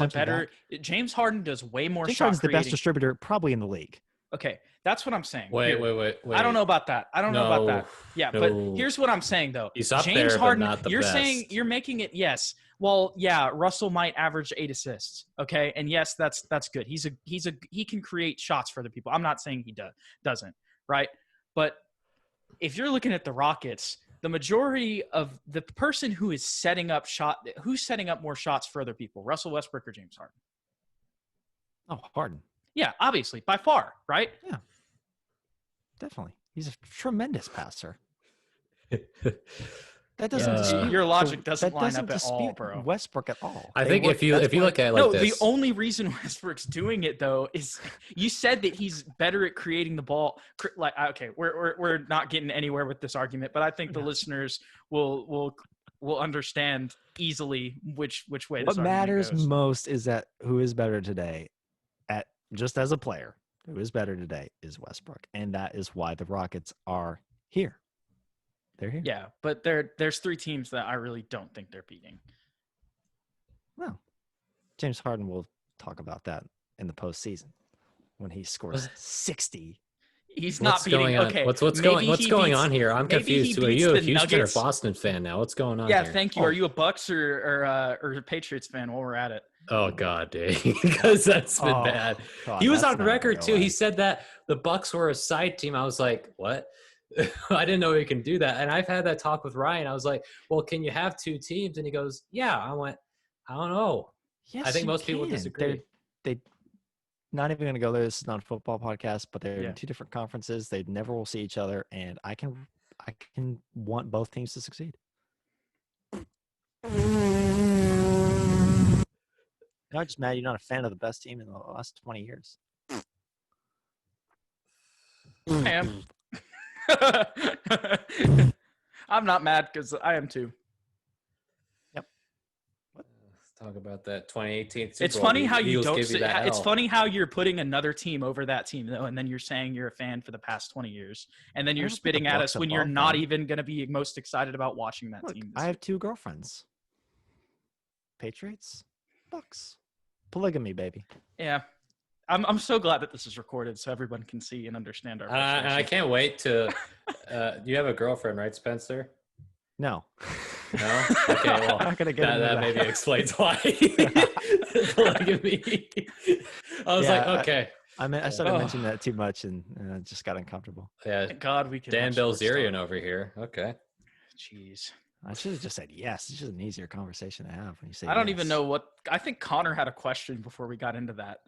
better punch James Harden does way more James shot Harden's the best creating. distributor probably in the league. Okay, that's what I'm saying. Wait. Here. I don't know about that. I don't know about that. Yeah, but No. here's what I'm saying though. He's up James there, but Harden, not the you're best. saying you're making it yes. Well, yeah, Russell might average 8 assists. Okay, and yes, that's good. He can create shots for other people. I'm not saying he doesn't, right? But if you're looking at the Rockets, the majority of the person who's setting up more shots for other people, Russell Westbrook or James Harden? Oh, Harden. Yeah, obviously, by far, right? Definitely. He's a tremendous passer. That doesn't Yeah. dispute Your logic that doesn't line doesn't up at all, dispute bro. Westbrook at all. I They think work- if you that's why- look at it like No, this, the only reason Westbrook's doing it though is you said that he's better at creating the ball. Like, okay, we're not getting anywhere with this argument, but I think the listeners will understand easily which way. What This argument matters goes. most is that who is better today, at just as a player, who is better today is Westbrook, and that is why the Rockets are here. They're here. Yeah, but there's 3 teams that I really don't think they're beating. Well, James Harden will talk about that in the postseason when he scores 60. He's what's not beating. going on? Okay, What's maybe going he on beats- here? I'm maybe he confused. Are beats you a the Houston Nuggets. or Boston fan now? What's going on Yeah, here? thank you. Are you a Bucks or a Patriots fan while we're at it? Oh God, dude, because that's been Oh, bad. God, He was that's on not record gonna too. go He away. said that the Bucks were a side team. I was like, what? I didn't know he can do that. And I've had that talk with Ryan. I was like, well, can you have 2 teams? And he goes, yeah. I went, I don't know. Yes, think you most people can. disagree. They not even going to go there. This is not a football podcast, but they're Yeah. in 2 different conferences. They never will see each other, and I can want both teams to succeed. I'm just mad you're not a fan of the best team in the last 20 years. I am. I'm not mad because I am too. Let's talk about that 2018 Super It's Bowl. funny The how you Eagles don't. give you that It's L. funny how you're putting another team over that team though, and then you're saying you're a fan for the past 20 years, and then I you're don't put the spitting at Bucks us when you're above not them. even going to be most excited about watching that Look, team. I have 2 girlfriends. Patriots, Bucks. Polygamy, baby. Yeah, I'm so glad that this is recorded so everyone can see and understand our. And I frustration. can't wait to. You have a girlfriend, right, Spencer? No. No? Okay, well, I'm not gonna get into that that. maybe explains why. Polygamy. I was like, okay. I started Oh. mentioning that too much, and I just got uncomfortable. Yeah, Thank God we can. Dan have sports Bilzerian talk. over here. Okay. Jeez. I should have just said yes. It's just an easier conversation to have when you say. I don't even yes. know what. I think Connor had a question before we got into that.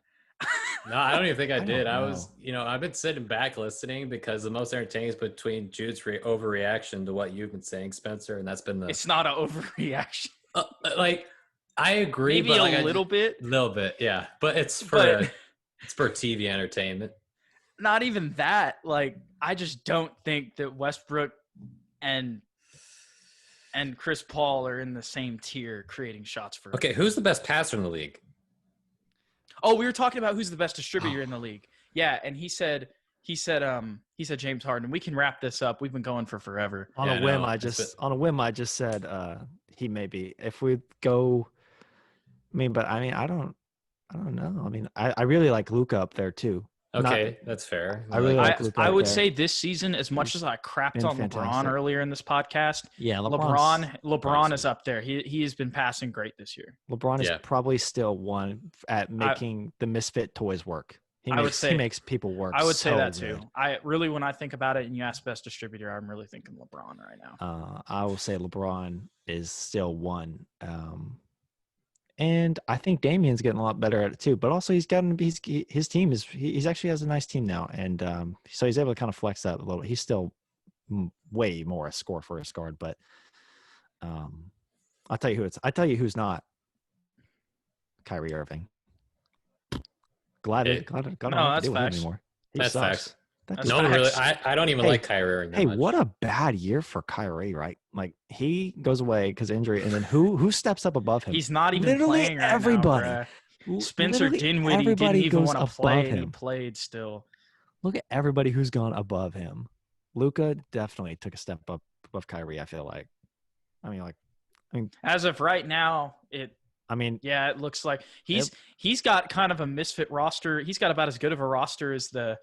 No, I don't even think I don't did. I know. was, I've been sitting back listening because the most entertaining is between Jude's overreaction to what you've been saying, Spencer, and that's been the It's not an overreaction. like. I agree, Maybe but a like little bit. little bit, yeah. But it's for But it's for TV entertainment. not even that. Like, I just don't think that Westbrook and Chris Paul are in the same tier creating shots for. Okay, who's the best passer in the league? Oh, we were talking about who's the best distributor in the league. Yeah, and he said James Harden. We can wrap this up. We've been going for forever. On Yeah, a I whim, know. I just said he may be. If we go, I don't know. I mean, I really like Luka up there too. Okay, that's fair. I really like Luka. I would there. say this season, as much as I crapped been on fantastic. LeBron earlier in this podcast, Yeah, LeBron is up there. He has been passing great this year. LeBron is Yeah. probably still one at making the misfit toys work. He makes people work. I would say so that too. good. I really, when I think about it, and you ask best distributor, I'm really thinking LeBron right now. I will say LeBron is still one. And I think Damian's getting a lot better at it too. But also, his team he's actually has a nice team now, and so he's able to kind of flex that a little. He's still way more a score for his guard, but I'll tell you who's not. Kyrie Irving. Glad I don't have to deal with him anymore. That's facts. That's No, facts. really, I don't even like Kyrie Irving that much. What a bad year for Kyrie, right? Like he goes away because of injury, and then who steps up above him? He's not even Literally playing right everybody. now, bruh. Spencer Dinwiddie didn't everybody even goes want to above play, and he him. played still. Look at everybody who's gone above him. Luka definitely took a step up above Kyrie, I feel like. I mean, As of right now, it looks like he's got kind of a misfit roster. He's got about as good of a roster as the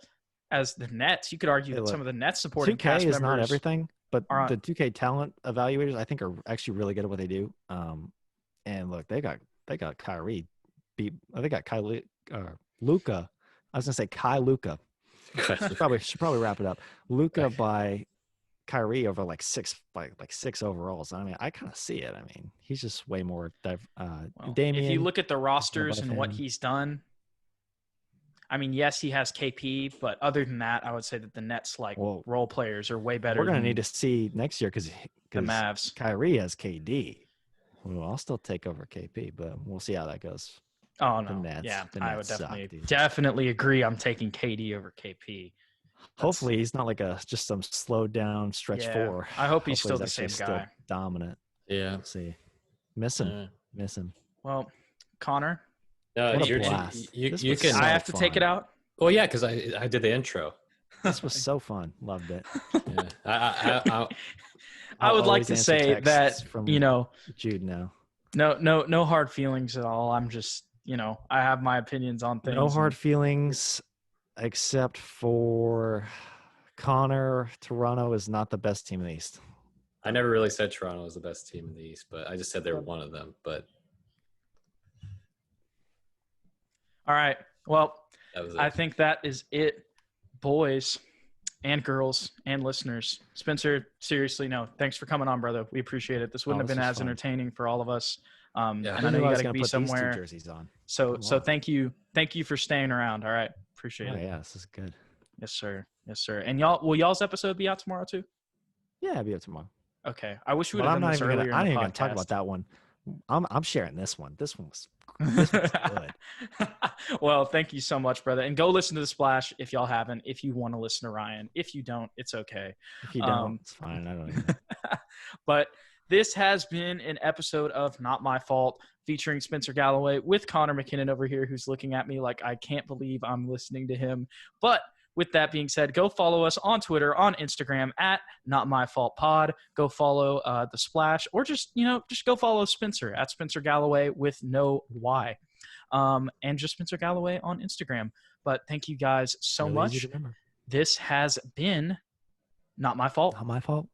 Nets. You could argue that some of the Nets supporting 2K cast is members not everything, but are the 2K talent evaluators I think are actually really good at what they do. And look, they got Kyrie beat. They got Luka. I was gonna say Luka. should probably wrap it up. Luka by Kyrie over like six overalls. I mean, I kind of see it. I mean, he's just way more. Damian, if you look at the rosters and what he's done, I mean, yes, he has KP, but other than that, I would say that the Nets role players are way better. We're gonna need to see next year because the Mavs. Kyrie has KD. Well, I'll still take over KP, but we'll see how that goes. Oh no, Nets, yeah, the I would Nets definitely agree. I'm taking KD over KP. Hopefully, he's not like just some slowed down stretch four. I hope he's Hopefully still the same still guy. dominant. Yeah. We'll see. Miss him. Well, Connor, What a you blast. can. So I have to take it out. Well, yeah, because I did the intro. This was so fun. Loved it. Yeah. I would like to say that from Jude now. No hard feelings at all. I'm just I have my opinions on things. No hard feelings, except for Connor. Toronto is not the best team in the East. I never really said Toronto was the best team in the East, but I just said they were one of them. But all right. Well, that was it. I think that is it, boys and girls and listeners. Spencer, seriously, no, thanks for coming on, brother. We appreciate it. This wouldn't have been as entertaining for all of us. And I know you got to be somewhere. Jerseys on. So thank you for staying around. All right, appreciate it. Yeah, this is good. Yes, sir. And y'all's episode be out tomorrow too? Yeah, it'll be out tomorrow. Okay. I wish we would have done this earlier. I'm not even gonna talk about that one. I'm sharing this one. This one's good. Well, thank you so much, brother. And go listen to The Splash if y'all haven't. If you want to listen to Ryan. If you don't, it's okay. If you don't, it's fine. I don't even. But this has been an episode of Not My Fault featuring Spencer Galloway with Connor McKinnon over here, who's looking at me like I can't believe I'm listening to him. But with that being said, go follow us on Twitter, on Instagram at Not My Fault Pod. Go follow The Splash, or just go follow Spencer at Spencer Galloway with no Y, and just Spencer Galloway on Instagram. But thank you guys so much. Easy to remember. This has been Not My Fault. Not my fault.